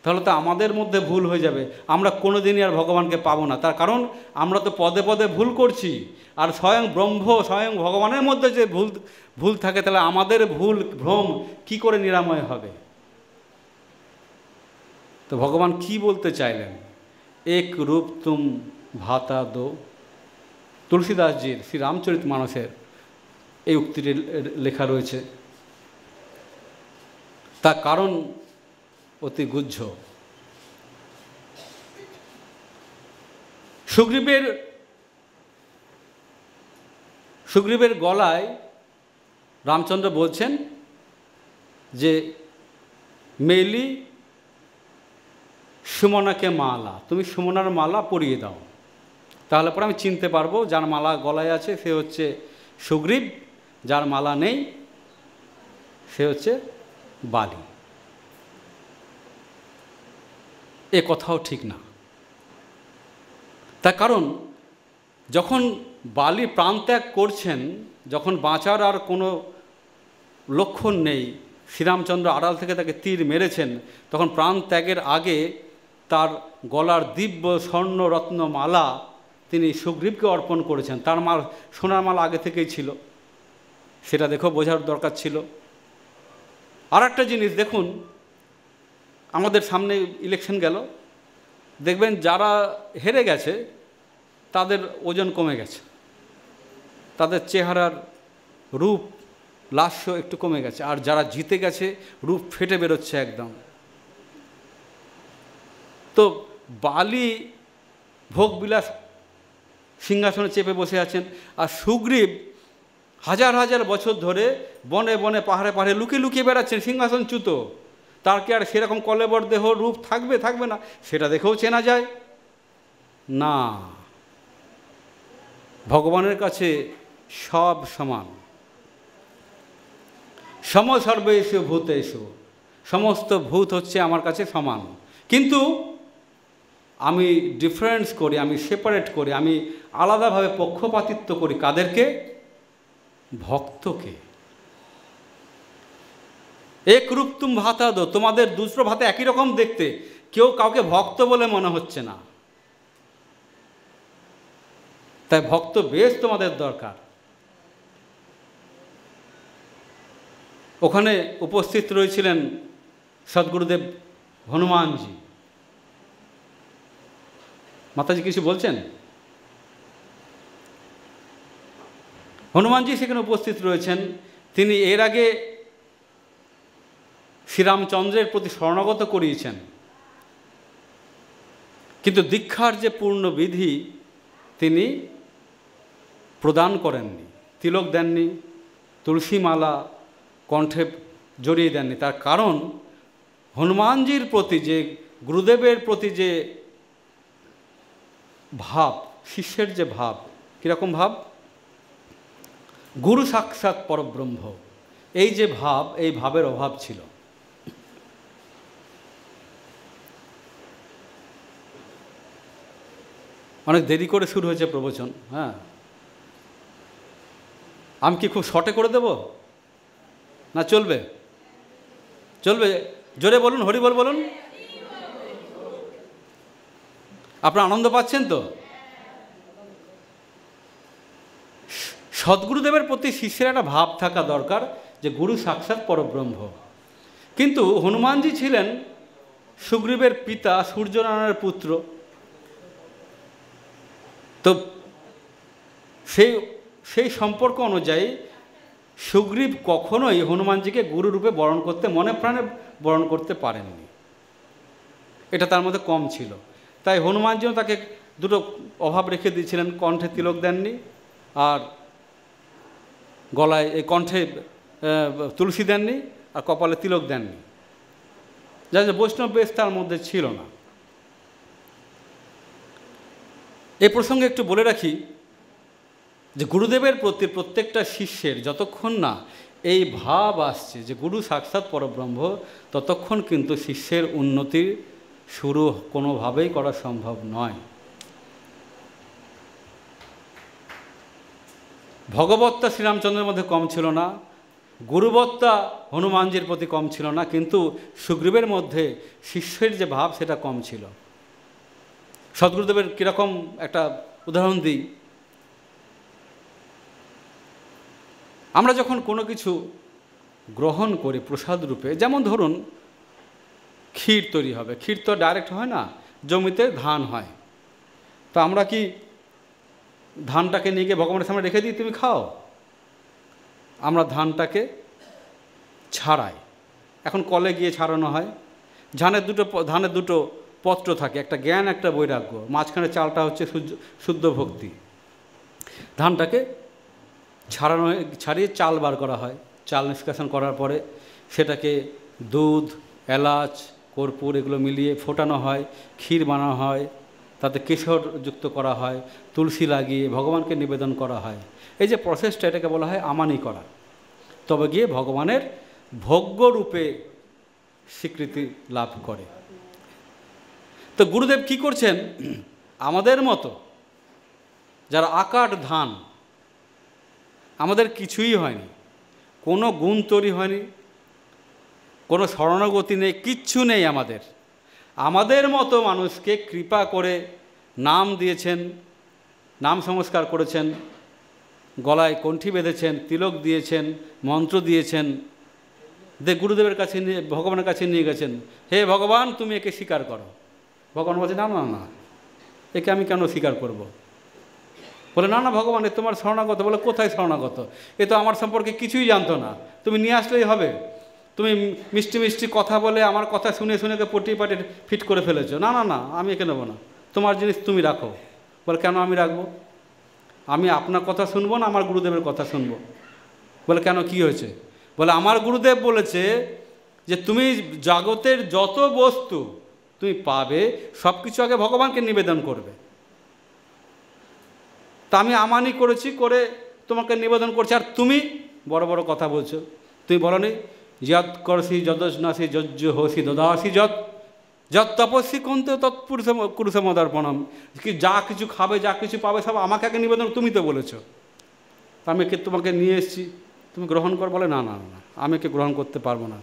S1: তাহলে তো আমাদের মধ্যে ভুল হয়ে যাবে। আমরা কোনোদিনই আর ভগবানকে পাবো না। তার কারণ আমরা তো পদে পদে ভুল করছি, আর স্বয়ং স্বয়ং ভগবানের মধ্যে যে ভুল থাকে, তাহলে আমাদের ভুল ভ্রম কি করে নিরাময় হবে? তো ভগবান কি বলতে চাইলেন? এক রূপ তুম ভাতা দো। তুলসীদাসজির শ্রী রামচরিত মানসের এই উক্তিটি লেখা রয়েছে। তার কারণ অতি গুহ্য। সুগ্রীবের গলায় রামচন্দ্র বলছেন যে মেলি সুমনাকে মালা, তুমি সুমনার মালা পরিয়ে দাও, তাহলে পরে আমি চিনতে পারবো যার মালা গলায় আছে সে হচ্ছে সুগ্রীব, যার মালা নেই সে হচ্ছে বালি। এ কথাও ঠিক না। তার কারণ যখন বালি প্রাণত্যাগ করছেন, যখন বাঁচার আর কোনো লক্ষণ নেই, শ্রীরামচন্দ্র আড়াল থেকে তাকে তীর মেরেছেন, তখন প্রাণ ত্যাগের আগে তার গলার দিব্য স্বর্ণ রত্ন মালা তিনি সুগ্রীবকে অর্পণ করেছেন। তার সোনার মালা আগে থেকেই ছিল, সেটা দেখেও বোঝার দরকার ছিল। আর একটা জিনিস দেখুন, আমাদের সামনে ইলেকশন গেল, দেখবেন যারা হেরে গেছে তাদের ওজন কমে গেছে, তাদের চেহারার রূপ লাস্য একটু কমে গেছে, আর যারা জিতে গেছে রূপ ফেটে বেরোচ্ছে একদম। তো বালি ভোগবিলাস সিংহাসনে চেপে বসে আছেন, আর সুগ্রীব হাজার হাজার বছর ধরে বনে বনে পাহাড়ে পাহাড়ে লুকিয়ে লুকিয়ে বেড়াচ্ছেন সিংহাসনচ্যুত। তার কি আর সেরকম কলেবর দেহ রূপ থাকবে? থাকবে না। সেটা দেখেও চেনা যায় না। ভগবানের কাছে সব সমান। সমসর্বেষু ভূতেষু, সমস্ত ভূত হচ্ছে আমার কাছে সমান, কিন্তু আমি ডিফারেন্স করি, আমি সেপারেট করি, আমি আলাদাভাবে পক্ষপাতিত্ব করি। কাদেরকে? ভক্তকে। এক রূপ তুম ভাতা দো, তোমাদের দুসরো ভাতা একই রকম দেখতে, কেউ কাউকে ভক্ত বলে মনে হচ্ছে না। তাই ভক্ত বেশ তোমাদের দরকার। ওখানে উপস্থিত রয়েছিলেন সদ্গুরুদেব হনুমানজি। মাতাজি কিছু বলছেন? হনুমানজি সেখানে উপস্থিত রয়েছেন। তিনি এর আগে শ্রীরামচন্দ্রের প্রতি শরণাগত করিয়েছেন, কিন্তু দীক্ষার যে পূর্ণ বিধি তিনি প্রদান করেননি, তিলক দেননি, তুলসী মালা কণ্ঠে জড়িয়ে দেননি। তার কারণ হনুমানজির প্রতি যে, গুরুদেবের প্রতি যে ভাব, শিষ্যের যে ভাব, কীরকম ভাব? গুরু সাক্ষাৎ পরব্রহ্ম, এই যে ভাব, এই ভাবের অভাব ছিল। অনেক দেরি করে শুরু হয়েছে প্রবচন। হ্যাঁ, আমি কি খুব শর্টে করে দেব না চলবে? চলবে? জোরে বলুন, হরিবল বলুন। আপনারা আনন্দ পাচ্ছেন তো? সদ্গুরুদেবের প্রতি শিষ্যের একটা ভাব থাকা দরকার যে গুরু সাক্ষাৎ পরব্রহ্ম। কিন্তু হনুমানজি ছিলেন সুগ্রীবের পিতা, সূর্যনারায়ণের পুত্র। তো সেই সম্পর্ক অনুযায়ী সুগ্রীব কখনোই হনুমানজিকে গুরুরূপে বরণ করতে, মনে প্রাণে বরণ করতে পারেননি। এটা তার মধ্যে কম ছিল। তাই হনুমানজিও তাকে দুটো অভাব রেখে দিয়েছিলেন, কণ্ঠে তিলক দেননি আর গলায়, এই কণ্ঠে তুলসী দেননি আর কপালে তিলক দেননি। যা যে বৈষ্ণব বেশ তার মধ্যে ছিল না। এই প্রসঙ্গে একটু বলে রাখি যে গুরুদেবের প্রতি প্রত্যেকটা শিষ্যের যতক্ষণ না এই ভাব আসছে যে গুরু সাক্ষাৎ পরব্রহ্ম, ততক্ষণ কিন্তু শিষ্যের উন্নতি শুরু কোনোভাবেই করা সম্ভব নয়। ভগবত্তা শ্রীরামচন্দ্রের মধ্যে কম ছিল না, গুরুবত্তা হনুমানজির প্রতি কম ছিল না, কিন্তু সুগ্রীবের মধ্যে শিষ্যের যে ভাব সেটা কম ছিল। সদ্গুরুদেবের কীরকম একটা উদাহরণ দিই। আমরা যখন কোনো কিছু গ্রহণ করি প্রসাদ রূপে, যেমন ধরুন ক্ষীর তৈরি হবে, ক্ষীর তো ডাইরেক্ট হয় না, জমিতে ধান হয়। তো আমরা কি ধানটাকে নিয়ে গিয়ে ভগবানের সামনে রেখে দিই, তুমি খাও? আমরা ধানটাকে ছাড়াই। এখন কলে গিয়ে ছাড়ানো হয়। ধানের দুটো পত্র থাকে, একটা জ্ঞান, একটা বৈরাগ্য, মাঝখানে চালটা হচ্ছে শুদ্ধ ভক্তি। ধানটাকে ছাড়িয়ে চাল বার করা হয়। চাল নিষ্কাশন করার পরে সেটাকে দুধ, এলাচ, কর্পূর এগুলো মিলিয়ে ফোটানো হয়, ক্ষীর বানানো হয়, তাতে কেশর যুক্ত করা হয়, তুলসী লাগিয়ে ভগবানকে নিবেদন করা হয়। এই যে প্রসেসটা, এটাকে বলা হয় আমানি করা। তবে গিয়ে ভগবানের ভোগ্য রূপে স্বীকৃতি লাভ করে। তো গুরুদেব কি করছেন, আমাদের মতো যারা আকাট ধান, আমাদের কিছুই হয়নি, কোনো গুণ তৈরি হয়নি, কোনো শরণাগতি নেই, কিচ্ছু নেই আমাদের মতো মানুষকে কৃপা করে নাম দিয়েছেন, নাম সংস্কার করেছেন, গলায় কণ্ঠি বেঁধেছেন, তিলক দিয়েছেন, মন্ত্র দিয়েছেন, গুরুদেবের কাছে নিয়ে ভগবানের কাছে নিয়ে গেছেন। হে ভগবান, তুমি একে স্বীকার করো। ভগবান বলছে না না না, একে আমি কেন স্বীকার করব? বলে না না ভগবান, এ তোমার শরণাগত। বলে কোথায় শরণাগত? এ তো আমার সম্পর্কে কিছুই জানতো না, তুমি নিয়ে আসলেই হবে। তুমি মিষ্টি মিষ্টি কথা বলে আমার কথা শুনে শুনে পটি পাটি ফিট করে ফেলেছো। না না না, আমি একে নেবো না, তোমার জিনিস তুমি রাখো। বলে কেন আমি রাখবো? আমি আপনার কথা শুনবো না, আমার গুরুদেবের কথা শুনবো। বলে কেন, কি হয়েছে? বলে আমার গুরুদেব বলেছে যে তুমি জগতের যত বস্তু তুমি পাবে সব কিছু আগে ভগবানকে নিবেদন করবে। তা আমি আমানি করেছি, করে তোমাকে নিবেদন করছি, আর তুমি বড় বড় কথা বলছো। তুমি বলো নি যৎ করসি যদস্নাসি যজ্জ হসি দদাসি যৎ যৎ তপস্বী কন্তে তৎপুরুষ কুরুষমদর্পণম, কি যা কিছু খাবে, যা কিছু পাবে সব আমাকে আগে নিবেদন, তুমি তো বলেছো। আমি তোমাকে নিয়ে এসেছি, তুমি গ্রহণ কর। বলে না না না, আমি একে গ্রহণ করতে পারবো না।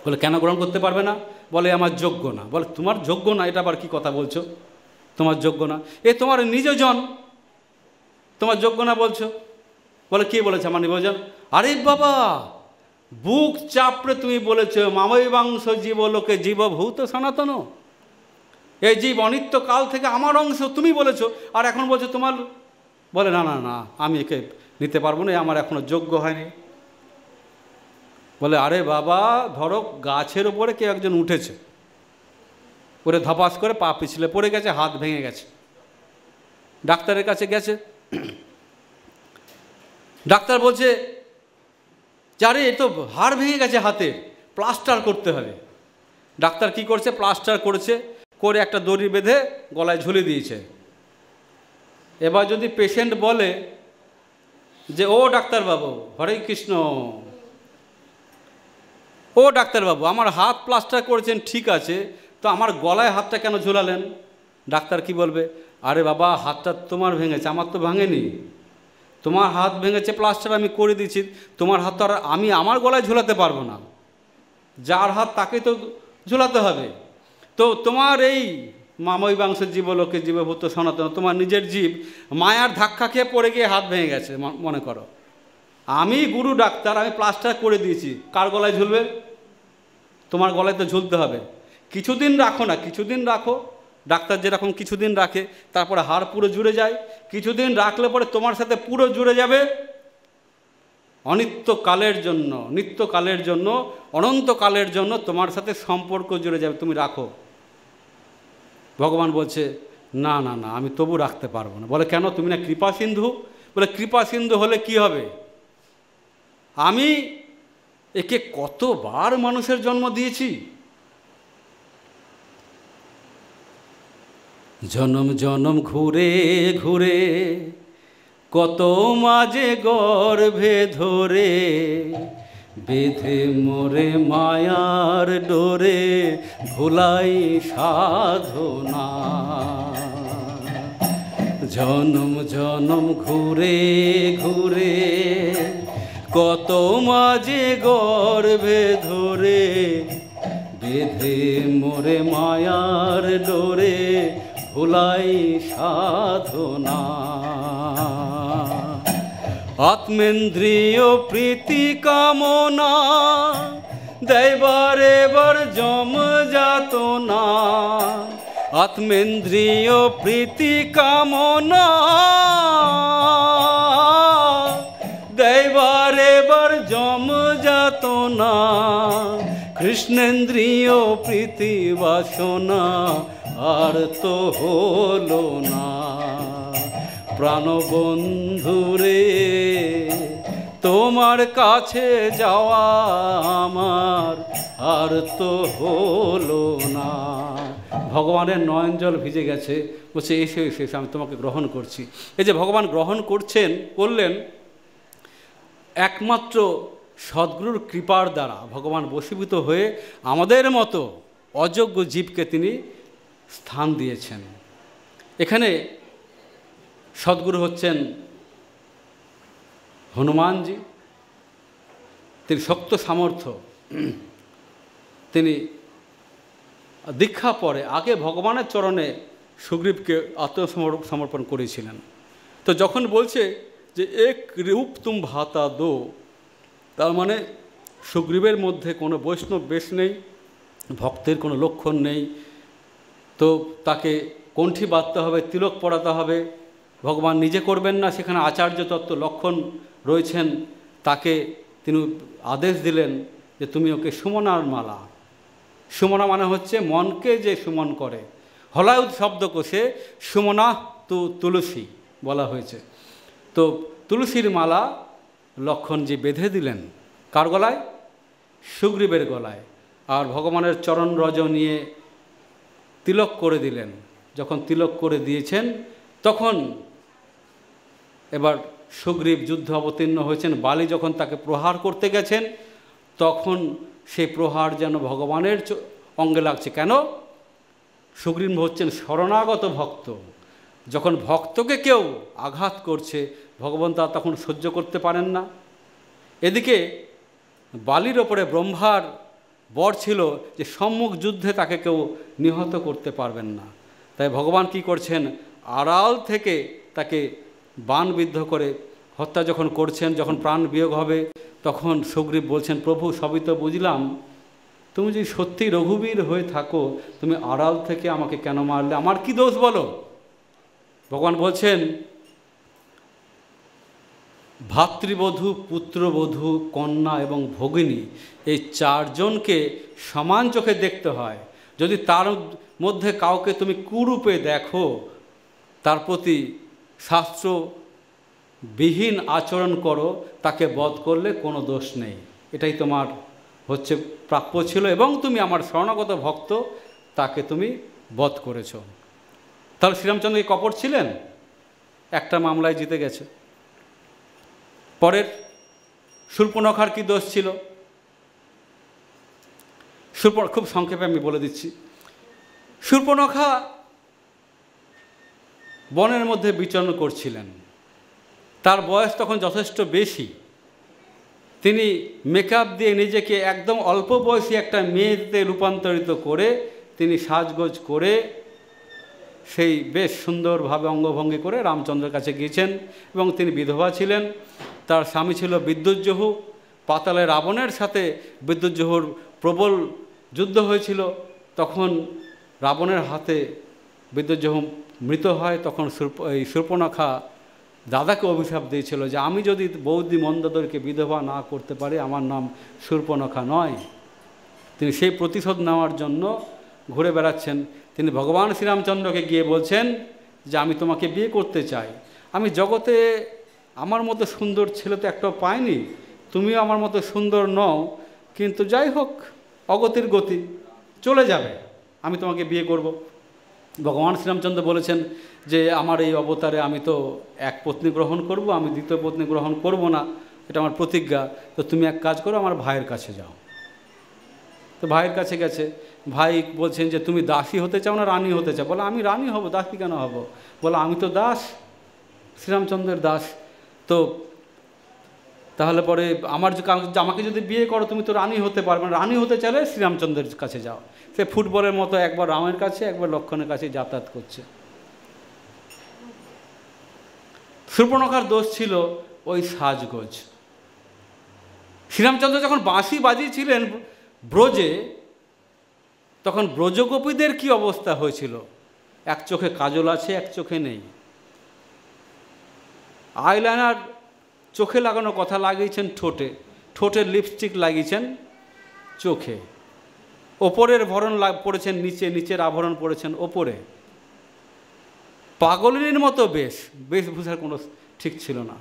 S1: বলে কেন গ্রহণ করতে পারবে না? বলে আমার যোগ্য না। বলে তোমার যোগ্য না, এটা আবার কি কথা বলছো? তোমার যোগ্য না, এ তোমার নিজজন, তোমার যোগ্য না বলছো। বলে কে বলেছে আমার নিজজন? আরে বাবা, বুক চাপড়ে তুমি বলেছো মামৈবাংশ জীবলোকে জীবভূত সনাতন, এই জীব অনিত্য কাল থেকে আমার অংশ, তুমি বলেছো, আর এখন বলছো তোমার। বলে না না না, আমি একে নিতে পারবো না, আমার এখনো যোগ্য হয়নি। বলে আরে বাবা, ধরো গাছের উপরে কেউ একজন উঠেছে, ওরে ধপাস করে পা পিছলে পড়ে গেছে, হাত ভেঙে গেছে, ডাক্তারের কাছে গেছে। ডাক্তার বলছে যে আরে এ তো হাড় ভেঙে গেছে হাতে, প্লাস্টার করতে হবে। ডাক্তার কি করছে, প্লাস্টার করেছে, করে একটা দড়ি বেঁধে গলায় ঝুলে দিয়েছে। এবার যদি পেশেন্ট বলে যে ও ডাক্তারবাবু, হরে কৃষ্ণ, ও ডাক্তারবাবু আমার হাত প্লাস্টার করেছেন ঠিক আছে, তো আমার গলায় হাতটা কেন ঝুলালেন? ডাক্তার কি বলবে? আরে বাবা, হাতটা তোমার ভেঙেছে, আমার তো ভাঙেনি। তোমার হাত ভেঙেছে, প্লাস্টার আমি করে দিচ্ছি, তোমার হাত তো আর আমি আমার গলায় ঝুলাতে পারবো না, যার হাত তাকে তো ঝুলাতে হবে। তো তোমার এই মামৈবাংশ জীবলোকে জীবভূত সনাতন, তোমার নিজের জীব মায়ার ধাক্কা খেয়ে পড়ে গিয়ে হাত ভেঙে গেছে মনে করো। আমি গুরু ডাক্তার, আমি প্লাস্টার করে দিয়েছি, কার গলায় ঝুলবে? তোমার গলায় তো ঝুলতে হবে। কিছুদিন রাখো না, কিছুদিন রাখো, ডাক্তার যেরকম কিছুদিন রাখে, তারপরে হাড় পুরো জুড়ে যায়। কিছুদিন রাখলে পরে তোমার সাথে পুরো জুড়ে যাবে, অনিত্যকালের জন্য, নিত্যকালের জন্য, অনন্তকালের জন্য তোমার সাথে সম্পর্ক জুড়ে যাবে, তুমি রাখো। ভগবান বলছে না না না, আমি তবু রাখতে পারবো না। বলে কেন? তুমি না কৃপা সিন্ধু। বলে কৃপা সিন্ধু হলে কি হবে? আমি একে কতবার মানুষের জন্ম দিয়েছি, জনম জনম ঘুরে ঘুরে, কত মাঝে গর্ভে ধরে, বেঁধে মোরে মায়ার ডোরে, ভুলাই সাধনা। জনম জনম ঘুরে ঘুরে, কত মাঝে গর্ভে ধরে, বেঁধে মোরে মায়ার ডোরে, ভুলাই সাধনা। আত্মেন্দ্রিয় প্রীতি কামনা, দেবার এবার জম যাত না। আত্মেন্দ্রিয় প্রীতি কামনা, দেবার এবার জম যাত না। কৃষ্ণেন্দ্রিয় প্রীতি বাসনা, আর তো হলো না। প্রাণবন্ধুরে, তোমার কাছে যাওয়া আমার আর তো হলো না। ভগবানের নয়ন জল ভিজে গেছে, বলছে এসে এসে আমি তোমাকে গ্রহণ করছি। এই যে ভগবান গ্রহণ করলেন একমাত্র সদ্গুরুর কৃপার দ্বারা। ভগবান বশীভূত হয়ে আমাদের মতো অযোগ্য জীবকে তিনি স্থান দিয়েছেন। এখানে সদ্গুরু হচ্ছেন হনুমানজি। তিনি শক্ত সামর্থ্য, তিনি দীক্ষা পরে আগে ভগবানের চরণে সুগ্রীবকে আত্মসমর্পণ করেছিলেন। তো যখন বলছে যে এক রূপ তুম ভাতা দো, তার মানে সুগ্রীবের মধ্যে কোনো বৈষ্ণব বেশ নেই, ভক্তের কোনো লক্ষণ নেই। তো তাকে কণ্ঠী বাঁধতে হবে, তিলক পরাতে হবে, ভগবান নিজে করবেন না, সেখানে আচার্য তত্ত্ব লক্ষণ রয়েছেন। তাকে তিনি আদেশ দিলেন যে তুমি ওকে সুমনার মালা, সুমনা মানে হচ্ছে মনকে যে সুমন করে, হলায়ুদ শব্দকোষে সুমনা তুলসী বলা হয়েছে। তো তুলসীর মালা লক্ষণজি বেঁধে দিলেন কার গলায়? সুগ্রীবের গলায়। আর ভগবানের চরণ রজ নিয়ে তিলক করে দিলেন। যখন তিলক করে দিয়েছেন তখন এবার সুগ্রীব যুদ্ধে অবতীর্ণ হয়েছেন। বালি যখন তাকে প্রহার করতে গেছেন তখন সেই প্রহার যেন ভগবানের অঙ্গে লাগছে। কেন? সুগ্রীব হচ্ছেন শরণাগত ভক্ত। যখন ভক্তকে কেউ আঘাত করছে ভগবান তা তখন সহ্য করতে পারেন না। এদিকে বালির ওপরে ব্রহ্মার বর ছিল যে সম্মুখ যুদ্ধে তাকে কেউ নিহত করতে পারবেন না। তাই ভগবান কি করছেন? আড়াল থেকে তাকে বাণবিদ্ধ করে হত্যা যখন করছেন, যখন প্রাণ বিয়োগ হবে তখন সুগ্রীব বলছেন, প্রভু সবই তো বুঝলাম, তুমি যদি সত্যি রঘুবীর হয়ে থাকো তুমি আড়াল থেকে আমাকে কেন মারলে? আমার কি দোষ বলো? ভগবান বলছেন, ভাতৃবধূ, পুত্রবধূ, কন্যা এবং ভগিনী, এই চারজনকে সমান চোখে দেখতে হয়। যদি তার মধ্যে কাউকে তুমি কুরূপে দেখো, তার প্রতি শাস্ত্রবিহীন আচরণ করো, তাকে বধ করলে কোনো দোষ নেই। এটাই তোমার হচ্ছে প্রাপ্য ছিল, এবং তুমি আমার শরণাগত ভক্ত, তাকে তুমি বধ করেছ। তাহলে শ্রীরামচন্দ্র কি কপট ছিলেন? একটা মামলায় জিতে গেছে। পরের শূর্পণখার কি দোষ ছিল? খুব সংক্ষেপে আমি বলে দিচ্ছি। শূর্পণখা বনের মধ্যে বিচরণ করছিলেন। তার বয়স তখন যথেষ্ট বেশি। তিনি মেকআপ দিয়ে নিজেকে একদম অল্প বয়সী একটা মেয়েতে রূপান্তরিত করে তিনি সাজগোজ করে সেই বেশ সুন্দরভাবে অঙ্গভঙ্গি করে রামচন্দ্রের কাছে গিয়েছেন। এবং তিনি বিধবা ছিলেন। তার স্বামী ছিল বিদ্যুৎজহু। পাতালে রাবণের সাথে বিদ্যুৎজহুর প্রবল যুদ্ধ হয়েছিল। তখন রাবণের হাতে বিদ্যুৎজহু মৃত হয়। তখন এই শূর্পণখা দাদাকে অভিশাপ দিয়েছিল যে আমি যদি বৌদি মন্দোদরকে বিধবা না করতে পারি আমার নাম শূর্পণখা নয়। তিনি সেই প্রতিশোধ নেওয়ার জন্য ঘুরে বেড়াচ্ছেন। তিনি ভগবান শ্রীরামচন্দ্রকে গিয়ে বলছেন যে আমি তোমাকে বিয়ে করতে চাই। আমি জগতে আমার মতো সুন্দর ছেলে তো একটাও পাইনি, তুমিও আমার মতো সুন্দর নও, কিন্তু যাই হোক অগতির গতি, চলে যাবে, আমি তোমাকে বিয়ে করব। ভগবান শ্রীরামচন্দ্র বলেছেন যে আমার এই অবতারে আমি তো এক পত্নী গ্রহণ করব, আমি দ্বিতীয় পত্নী গ্রহণ করব না, এটা আমার প্রতিজ্ঞা। তো তুমি এক কাজ করো, আমার ভাইয়ের কাছে যাও। তো ভাইয়ের কাছে গেছে। ভাই বলছেন যে তুমি দাসী হতে চাও না রানী হতে চাও? বলে আমি রানী হব, দাসী কেন হব? বলে আমি তো দাস, শ্রীরামচন্দ্রের দাস। তো তাহলে পরে আমাকে যদি বিয়ে করো তুমি তো রানী হতে পারবে না, রানী হতে চাইলে শ্রীরামচন্দ্রের কাছে যাও। সে ফুটবলের মতো একবার রামের কাছে একবার লক্ষ্মণের কাছে যাতায়াত করছে। শূর্পণখার দোষ ছিল ওই সাজগোজ। শ্রীরামচন্দ্র যখন বাঁশি বাজিয়েছিলেন ব্রজে, তখন ব্রজগোপীদের কি অবস্থা হয়েছিল? এক চোখে কাজল আছে, এক চোখে নেই। আইলাইনার চোখে লাগানোর কথা লাগিয়েছেন ঠোঁটে, ঠোঁটের লিপস্টিক লাগিয়েছেন চোখে, ওপরের ভরণ পড়েছেন নিচে, নিচের আভরণ পড়েছেন ওপরে। পাগলিনীর মতো বেশভূষার কোনো ঠিক ছিল না।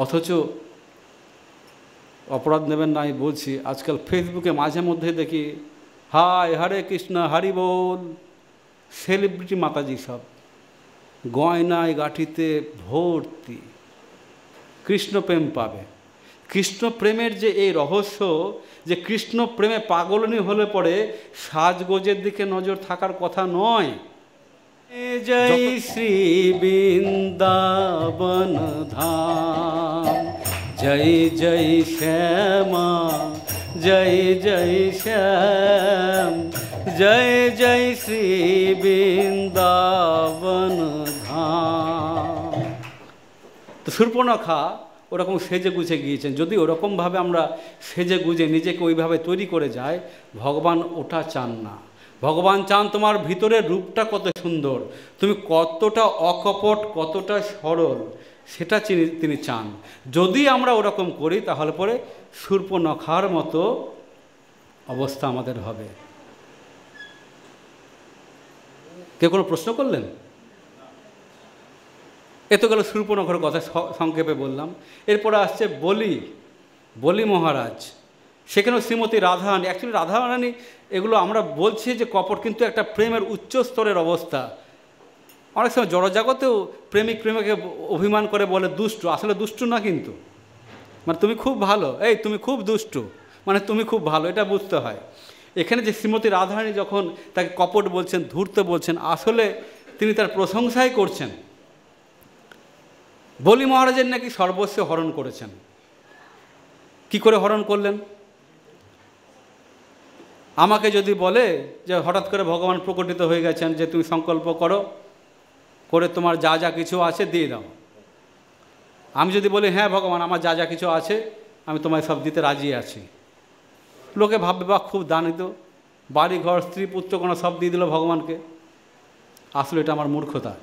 S1: অথচ অপরাধ নেবেন না, আমি বলছি, আজকাল ফেসবুকে মাঝে মধ্যে দেখি হাই হরে কৃষ্ণ হরি বল, সেলিব্রিটি মাতাজি সব গয়নায় গাঠিতে ভর্তি, কৃষ্ণ প্রেম পাবে। কৃষ্ণ প্রেমের যে এই রহস্য, যে কৃষ্ণ প্রেমে পাগলনি হলে পরে সাজগোজের দিকে নজর থাকার কথা নয়। জয় শ্রী বৃন্দাবন ধাম, জয় জয় শ্যামা, জয় জয় শ্যাম, জয় জয় শ্রী বৃন্দাবন ধাম। তো শূর্পণখা ওরকম সেজে গুজে গিয়েছেন। যদি ওরকমভাবে আমরা সেজে গুজে নিজেকে ওইভাবে তৈরি করে যাই, ভগবান ওটা চান না। ভগবান চান তোমার ভিতরের রূপটা কত সুন্দর, তুমি কতটা অকপট, কতটা সরল, সেটা তিনি চান। যদি আমরা ওরকম করি তাহলে পরে শূর্পণখার মতো অবস্থা আমাদের হবে। কেউ কোনো প্রশ্ন করলেন? এ তো গেল শূর্পণখার কথা, সংক্ষেপে বললাম। এরপরে আসছে বলি মহারাজ। সেখানেও শ্রীমতী রাধারানী, অ্যাকচুয়ালি রাধারানী এগুলো আমরা বলছি যে কপট, কিন্তু একটা প্রেমের উচ্চ স্তরের অবস্থা। অনেক সময় জড়জগতেও প্রেমিক প্রেমিকে অভিমান করে বলে দুষ্টু, আসলে দুষ্টু না, কিন্তু মানে তুমি খুব ভালো, এই তুমি খুব দুষ্টু, মানে তুমি খুব ভালো, এটা বুঝতে হয়। এখানে যে শ্রীমতী রাধারানী যখন তাকে কপট বলছেন, ধূর্ত বলছেন, আসলে তিনি তার প্রশংসাই করছেন। বলি মহারাজের নাকি সর্বস্ব হরণ করেছেন। কি করে হরণ করলেন? আমাকে যদি বলে যে হঠাৎ করে ভগবান প্রকটিত হয়ে গেছেন, যে তুমি সংকল্প করো, করে তোমার যা যা কিছু আছে দিয়ে দাও। আমি যদি বলি হ্যাঁ ভগবান, আমার যা যা কিছু আছে আমি তোমায় সব দিতে রাজি আছি, লোকে ভাববে বা খুব দানিত, বাড়ি ঘর স্ত্রী পুত্র কোনো সব দিয়ে দিল ভগবানকে। আসলে এটা আমার মূর্খতা।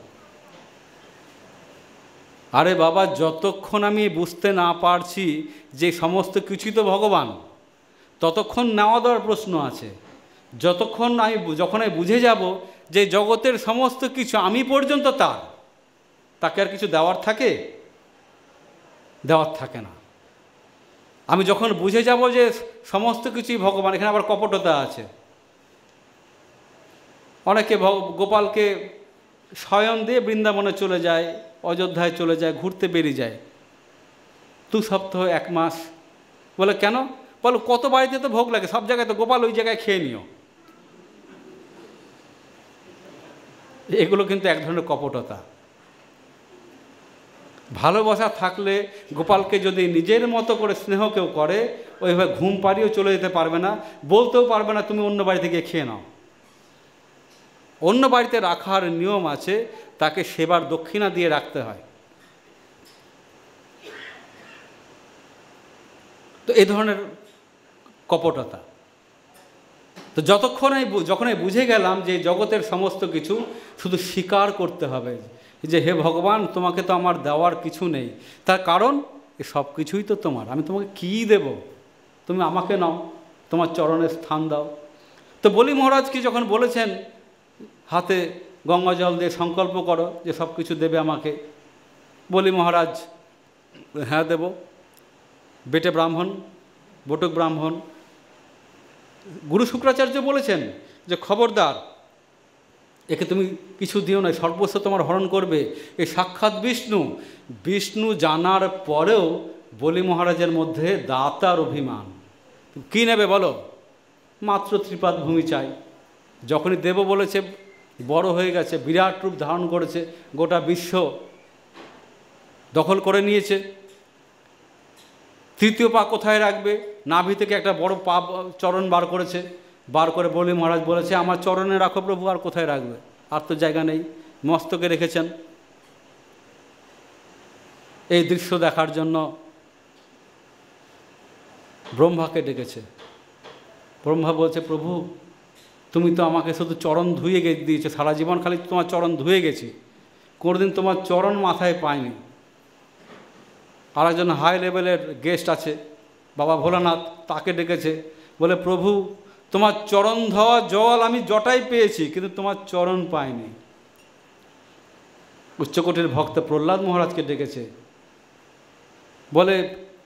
S1: আরে বাবা, যতক্ষণ আমি বুঝতে না পারছি যে সমস্ত কিছুই তো ভগবান, ততক্ষণ নেওয়া দেওয়ার প্রশ্ন আছে। যখন আমি বুঝে যাব যে জগতের সমস্ত কিছু আমি পর্যন্ত তাকে আর কিছু দেওয়ার থাকে? দেওয়ার থাকে না। আমি যখন বুঝে যাব যে সমস্ত কিছুই ভগবান, এখানে আবার কপটতা আছে। অনেকে গোপালকে শয়ন দিয়ে বৃন্দাবনে চলে যায়, অযোধ্যায় চলে যায়, ঘুরতে বেরিয়ে যায় 2 সপ্তাহ 1 মাস। বলে কেন? বলো কত বাড়িতে তো ভোগ লাগে, সব জায়গায় তো গোপাল, ওই জায়গায় খেয়ে নিও। এগুলো কিন্তু এক ধরনের কপটতা। ভালোবাসা থাকলে গোপালকে যদি নিজের মতো করে স্নেহ কেউ করে, ওইভাবে ঘুম পাড়িয়েও চলে যেতে পারবে না, বলতেও পারবে না তুমি অন্য বাড়ি থেকে খেয়ে নাও। অন্য বাড়িতে রাখার নিয়ম আছে, তাকে সেবার দক্ষিণা দিয়ে রাখতে হয়। তো এই ধরনের কপটতা। তো যখন বুঝে গেলাম যে জগতের সমস্ত কিছু শুধু স্বীকার করতে হবে যে হে ভগবান, তোমাকে তো আমার দেওয়ার কিছু নেই, তার কারণ এ সব কিছুই তো তোমার, আমি তোমাকে কী দেব? তুমি আমাকে নাও, তোমার চরণে স্থান দাও। তো বলি মহারাজকে যখন বলেছেন হাতে গঙ্গা জল দিয়ে সংকল্প করো যে সব কিছু দেবে আমাকে, বলি মহারাজ হ্যাঁ দেব। বেটে ব্রাহ্মণ, বটুক ব্রাহ্মণ। গুরু শুক্রাচার্য বলেছেন যে খবরদার, একে তুমি কিছু দিও না, সর্বস্ব তোমার হরণ করবে। এই সাক্ষাৎ বিষ্ণু জানার পরেও বলি মহারাজের মধ্যে দাতার অভিমান। কী নেবে বলো? মাত্র ত্রিপাদ ভূমি চাই। যখনই দেব বলেছে, বড় হয়ে গেছে, বিরাট রূপ ধারণ করেছে, গোটা বিশ্ব দখল করে নিয়েছে। তৃতীয় পা কোথায় রাখবে? নাভি থেকে একটা বড় পা চরণ বার করেছে, বার করে বলি মহারাজ বলেছে আমার চরণে রাখো প্রভু, আর কোথায় রাখবে? আর তো জায়গা নেই। মস্তকে রেখেছেন। এই দৃশ্য দেখার জন্য ব্রহ্মাকে ডেকেছে। ব্রহ্মা বলছে প্রভু, তুমি তো আমাকে শুধু চরণ ধুয়ে দিয়েছো, সারা জীবন খালি তোমার চরণ ধুয়ে গেছি, কোনোদিন তোমার চরণ মাথায় পাইনি। আর একজন হাই লেভেলের গেস্ট আছে, বাবা ভোলানাথ, তাকে ডেকেছে। বলে প্রভু, তোমার চরণ ধোয়া জল আমি জটাই পেয়েছি, কিন্তু তোমার চরণ পাইনি। উচ্চকোটির ভক্ত প্রহ্লাদ মহারাজকে ডেকেছে। বলে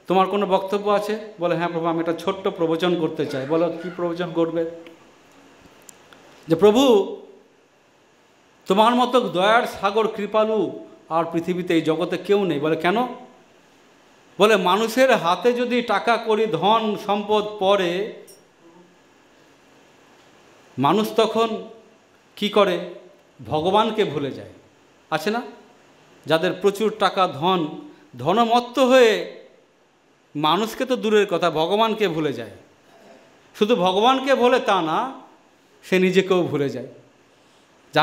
S1: তোমার কোনো বক্তব্য আছে? বলে হ্যাঁ প্রভু, আমি একটা ছোট্ট প্রবচন করতে চাই। বলো কি প্রবচন করবে? যে প্রভু, তোমার মতো দয়ার সাগর কৃপালু আর পৃথিবীতে এই জগতে কেউ নেই। বলে কেন? বলে মানুষের হাতে যদি টাকা কড়ি ধন সম্পদ পড়ে, মানুষ তখন কি করে? ভগবানকে ভুলে যায়। আছে না, যাদের প্রচুর টাকা ধনমত্ত হয়ে মানুষকে তো দূরের কথা, ভগবানকে ভুলে যায়। শুধু ভগবানকে ভুলে তা না, সে নিজেকেও ভুলে যায় যে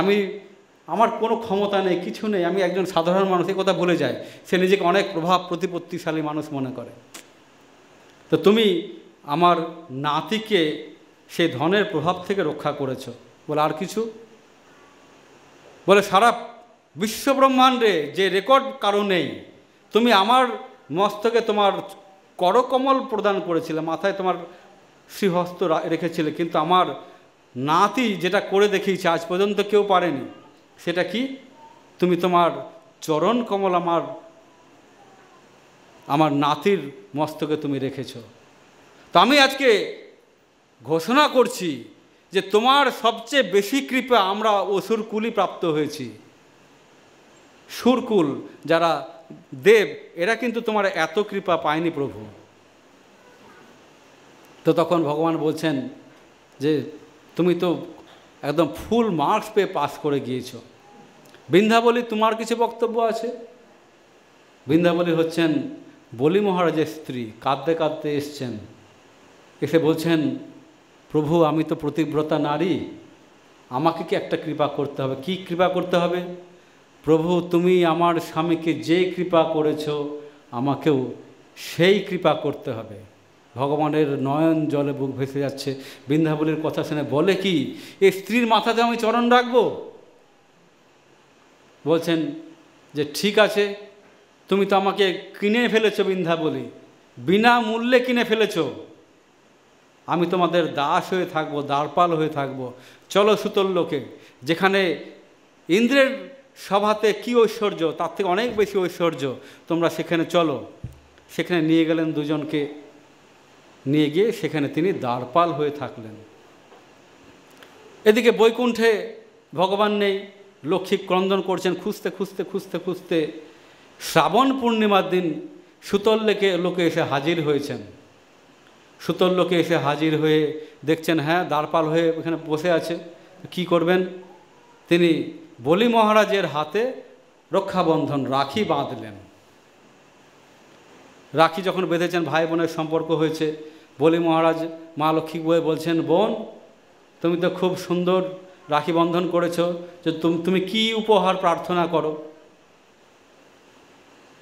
S1: আমার কোনো ক্ষমতা নেই, কিছু নেই, আমি একজন সাধারণ মানুষ, এই কথা ভুলে যায়। সে নিজেকে অনেক প্রভাব প্রতিপত্তিশালী মানুষ মনে করে। তো তুমি আমার নাতিকে সেই ধনের প্রভাব থেকে রক্ষা করেছো। বলে আর কিছু? বলে সারা বিশ্বব্রহ্মাণ্ডে যে রেকর্ড কারো নেই, তুমি আমার মস্তকে তোমার করকমল প্রদান করেছিলে, মাথায় তোমার শ্রীহস্ত রেখেছিলে, কিন্তু আমার নাতি যেটা করে দেখিয়েছে আজ পর্যন্ত কেউ পারেনি। সেটা কি? তুমি তোমার চরণ কমল আমার নাতির মস্তকে তুমি রেখেছ। তো আমি আজকে ঘোষণা করছি যে তোমার সবচেয়ে বেশি কৃপা আমরা অসুরকুলই প্রাপ্ত হয়েছি। সুরকুল যারা দেব, এরা কিন্তু তোমার এত কৃপা পায়নি প্রভু। তো তখন ভগবান বলছেন যে তুমি তো একদম ফুল মার্কস পেয়ে পাস করে গিয়েছ। বিন্ধ্যাবলী, তোমার কিছু বক্তব্য আছে? বিন্ধ্যাবলী হচ্ছেন বলি মহারাজের স্ত্রী, কাঁদতে কাঁদতে এসছেন, এসে বলছেন প্রভু আমি তো প্রতিব্রতা নারী, আমাকে কি একটা কৃপা করতে হবে। কি কৃপা করতে হবে? প্রভু তুমি আমার স্বামীকে যে কৃপা করেছ আমাকেও সেই কৃপা করতে হবে। ভগবানের নয়ন জলে বুক ভেসে যাচ্ছে। বিন্ধ্যাবলীর কথা শুনে বলে কি, এই স্ত্রীর মাথাতে আমি চরণ রাখবো? বলছেন যে ঠিক আছে, তুমি তো আমাকে কিনে ফেলেছো বিন্ধ্যাবলী, বিনা মূল্যে কিনে ফেলেছো, আমি তোমাদের দাস হয়ে থাকবো, দ্বারপাল হয়ে থাকবো। চলো সুতোল্লোকে, যেখানে ইন্দ্রের সভাতে কি ঐশ্বর্য, তার থেকে অনেক বেশি ঐশ্বর্য, তোমরা সেখানে চলো। সেখানে নিয়ে গেলেন দুজনকে, নিয়ে গিয়ে সেখানে তিনি দ্বারপাল হয়ে থাকলেন। এদিকে বৈকুণ্ঠে ভগবান নেই, লক্ষ্মী ক্রন্দন করছেন, খুঁজতে খুঁজতে খুঁজতে খুঁজতে শ্রাবণ পূর্ণিমার দিন সুতোল্লোকে এসে হাজির হয়েছেন। সুতোল্লোকে এসে হাজির হয়ে দেখছেন হ্যাঁ দ্বারপাল হয়ে এখানে বসে আছে। কি করবেন? তিনি বলি মহারাজের হাতে রক্ষাবন্ধন রাখি বাঁধলেন। রাখি যখন বেঁধেছেন, ভাই বোনের সম্পর্ক হয়েছে, বলি মহারাজ মা লক্ষ্মী বলছেন বোন তুমি তো খুব সুন্দর রাখি বন্ধন করেছো, যে তুমি কি উপহার প্রার্থনা করো।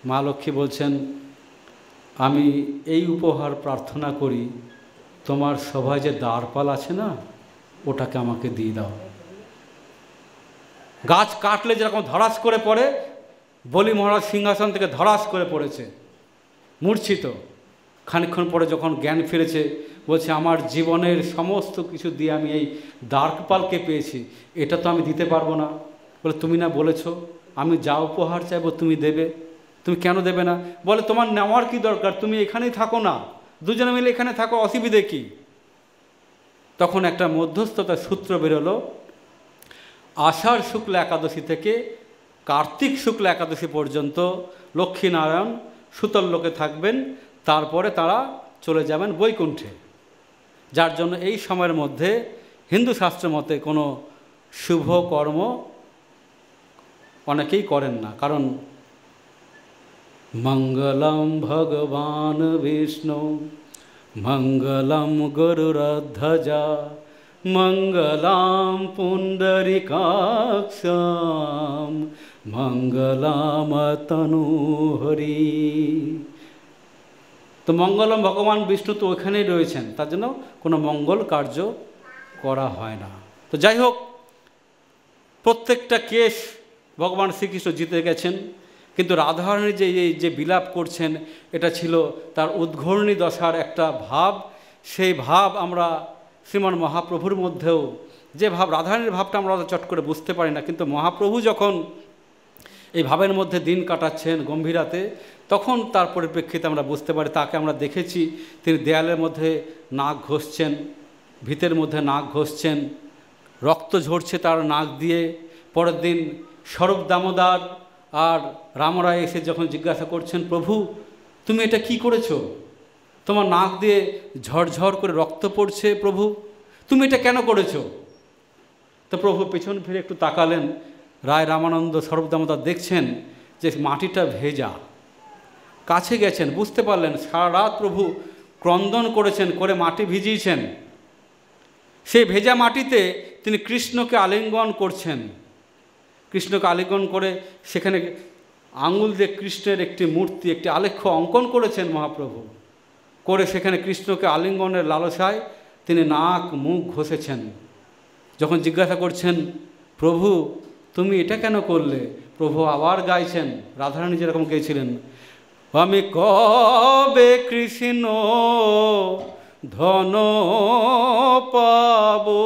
S1: মা লক্ষ্মী বলছেন আমি এই উপহার প্রার্থনা করি, তোমার সভায় যে দ্বারপাল আছে না, ওটাকে আমাকে দিয়ে দাও। গাছ কাটলে যেরকম ধরাস করে পড়ে, বলি মহারাজ সিংহাসন থেকে ধরাস করে পড়েছে, মূর্ছিত। খানিকক্ষণ পরে যখন জ্ঞান ফিরেছে, বলছে আমার জীবনের সমস্ত কিছু দিয়ে আমি এই দ্বারপালকে পেয়েছি, এটা তো আমি দিতে পারবো না। বলে তুমি না বলেছো আমি যা উপহার চাইবো তুমি দেবে, তুমি কেন দেবে না? বলে তোমার নেওয়ার কি দরকার, তুমি এখানেই থাকো না, দুজনে মিলে এখানে থাকো, অসুবিধে কি? তখন একটা মধ্যস্থতার সূত্র বেরোলো। আষাঢ় শুক্ল একাদশী থেকে কার্তিক শুক্ল একাদশী পর্যন্ত লক্ষ্মীনারায়ণ সুতোল্লোকে থাকবেন, তারপরে তারা চলে যাবেন বৈকুণ্ঠে। যার জন্য এই সময়ের মধ্যে হিন্দু শাস্ত্র মতে কোনো শুভ কর্ম অনেকেই করেন না। কারণ মঙ্গলম ভগবান বিষ্ণু মঙ্গলম গরুরধ্বজা মঙ্গলাম পুণ্ডরিকাক্ষম মঙ্গলাম তনুহরি। তো মঙ্গলম ভগবান বিষ্ণু তো ওইখানেই রয়েছেন, তার জন্য কোনো মঙ্গল কার্য করা হয় না। তো যাই হোক, প্রত্যেকটা কেস ভগবান শ্রীকৃষ্ণ জিতে গেছেন, কিন্তু রাধারানী যে বিলাপ করছেন, এটা ছিল তার উদ্ঘূর্ণী দশার একটা ভাব। সেই ভাব আমরা শ্রীমান মহাপ্রভুর মধ্যেও, যে ভাব রাধারানীর ভাবটা আমরা চট করে বুঝতে পারি না, কিন্তু মহাপ্রভু যখন এই ভাবের মধ্যে দিন কাটাচ্ছেন গম্ভীরাতে, তখন তার পরিপ্রেক্ষিতে আমরা বুঝতে পারি। তাকে আমরা দেখেছি তিনি দেয়ালের মধ্যে নাক ঘষছেন, ভিতের মধ্যে নাক ঘষছেন, রক্ত ঝরছে তার নাক দিয়ে। পরের দিন স্বরূপ দামোদর আর রামরায় এসে যখন জিজ্ঞাসা করছেন প্রভু তুমি এটা কি করেছো? তোমার নাক দিয়ে ঝরঝর করে রক্ত পড়ছে প্রভু, তুমি এটা কেন করেছো? তো প্রভু পেছন ফিরে একটু তাকালেন। রায় রামানন্দ সর্বদামতা দেখছেন যে মাটিটা ভেজা। কাছে গেছেন, বুঝতে পারলেন সারা রাত প্রভু ক্রন্দন করেছেন, করে মাটি ভিজিয়েছেন। সেই ভেজা মাটিতে তিনি কৃষ্ণকে আলিঙ্গন করছেন। কৃষ্ণকে আলিঙ্গন করে সেখানে আঙুল দিয়ে কৃষ্ণের একটি মূর্তি, একটি আলেখ্য অঙ্কন করেছেন মহাপ্রভু। করে সেখানে কৃষ্ণকে আলিঙ্গনের লালসায় তিনি নাক মুখ ঘষেছেন। যখন জিজ্ঞাসা করছেন, প্রভু তুমি এটা কেন করলে? প্রভু আবার গাইছেন, রাধারানী যেরকম গেয়েছিলেন, আমি কবে কৃষ্ণ ধন পাবো,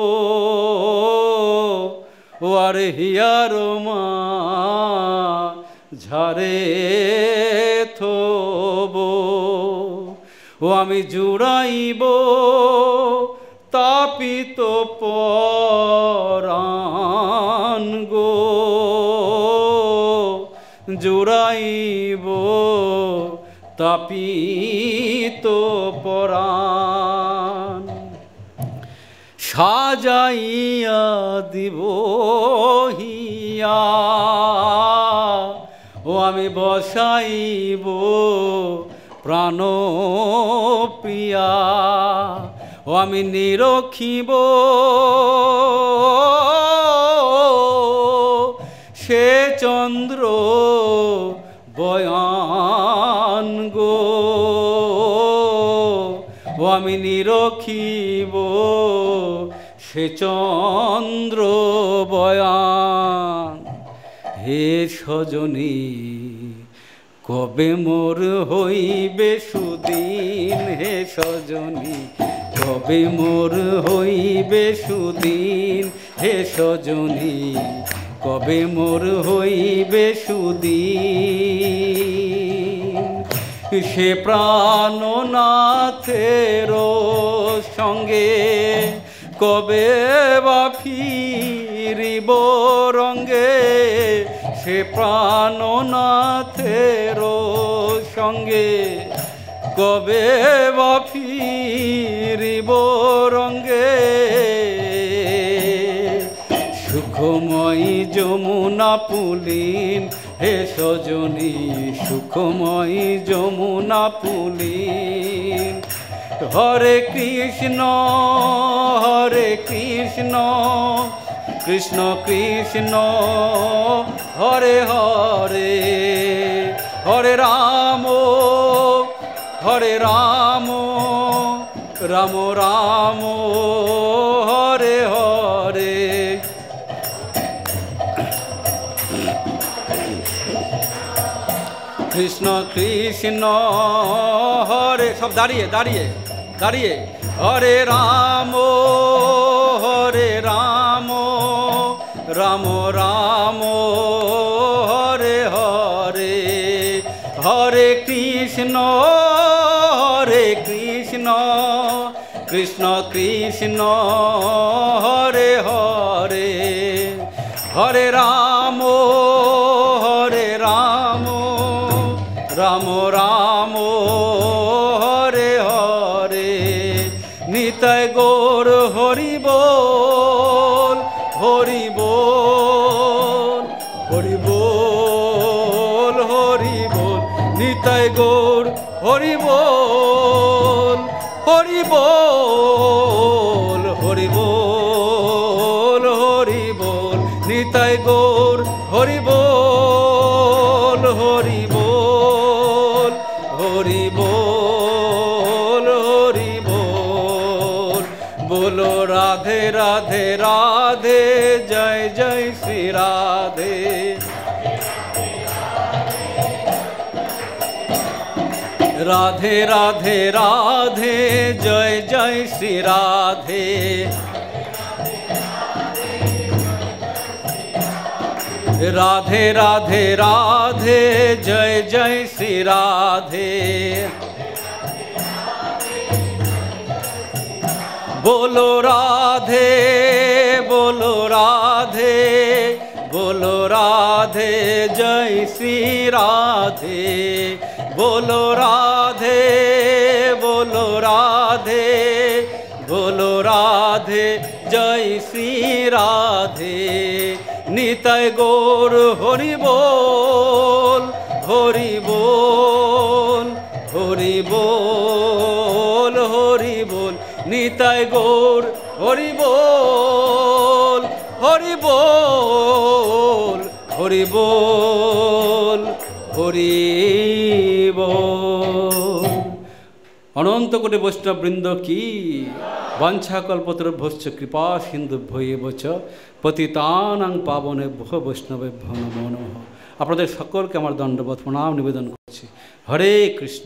S1: ও আর হিয়ার মা ঝারে থবো, ও আমি জুড়াইব তাপিত পরাণ গো, জুড়াইব তাপিত পরাণ, সাজাইয়া দিব হিয়া, ও আমি বসাইব প্রাণ প্রিয়া, ও আমি নিরখিব সে চন্দ্র বয়ান গো, ও আমি নিরখিব সে চন্দ্র বয়ান। হে সজনী কবে মোর হইবে সুদিন, হে সজনী কবে মোর হইবে সুদিন, হে সজনী কবে মোর হইবে সুদিন। সে প্রাণনাথের সঙ্গে কবে বা ফিরিব রঙ্গে, সে প্রাণনাথের সঙ্গে কবে বা ফিরিব রঙ্গে। সুখময়ী যমুনা পুলিন, হে সজনী সুখময়ী যমুনা পুলিন। হরে কৃষ্ণ কৃষ্ণ কৃষ্ণ হরে হরে, হরে রাম রাম রাম হরে হরে। কৃষ্ণ কৃষ্ণ হরে, সব দাঁড়িয়ে দাঁড়িয়ে দাঁড়িয়ে, হরে রাম রাম রাম হরে হরে। হরে কৃষ্ণ কৃষ্ণ কৃষ্ণ হরে হরে। হরে রাম রাম রাম হরে হরে। নিতাই গৌর হরি বল, হরি বল, হরি বল, হরি বল। নিতাই গৌর হরি বল, হরি বল, হরি বল, হরি বল। নিতাই গৌর হরি বল, হরি বল, হরি বল, হরি বল। बोलो राधे राधे राधे, जय जय श्री राधे। राधे राधे राधे, जय जय श्री राधे। राधे राधे राधे, जय जय श्री राधे। बोलो राधे बोलो राधे, बोलो राधे जय श्री राधे। बोलो राधे बोलो राधे बोलो राधे जय श्री राधे निताय गौर हरि बोल हरि बोल हरि बोल हरि बोल निताय गौर हरि बोल हरि बोल हरि बोल हरि बोल। अनंत कोटि वैष्णव बृंद की वाञ्छाकल्पतरुभ्यश्च कृपा सिन्धुभ्यो एव च पतितानां पावनेभ्यो वैष्णवेभ्यो नमो नमः। আপনাদের সকলকে আমার দণ্ডবত প্রণাম নিবেদন করছি। হরে কৃষ্ণ।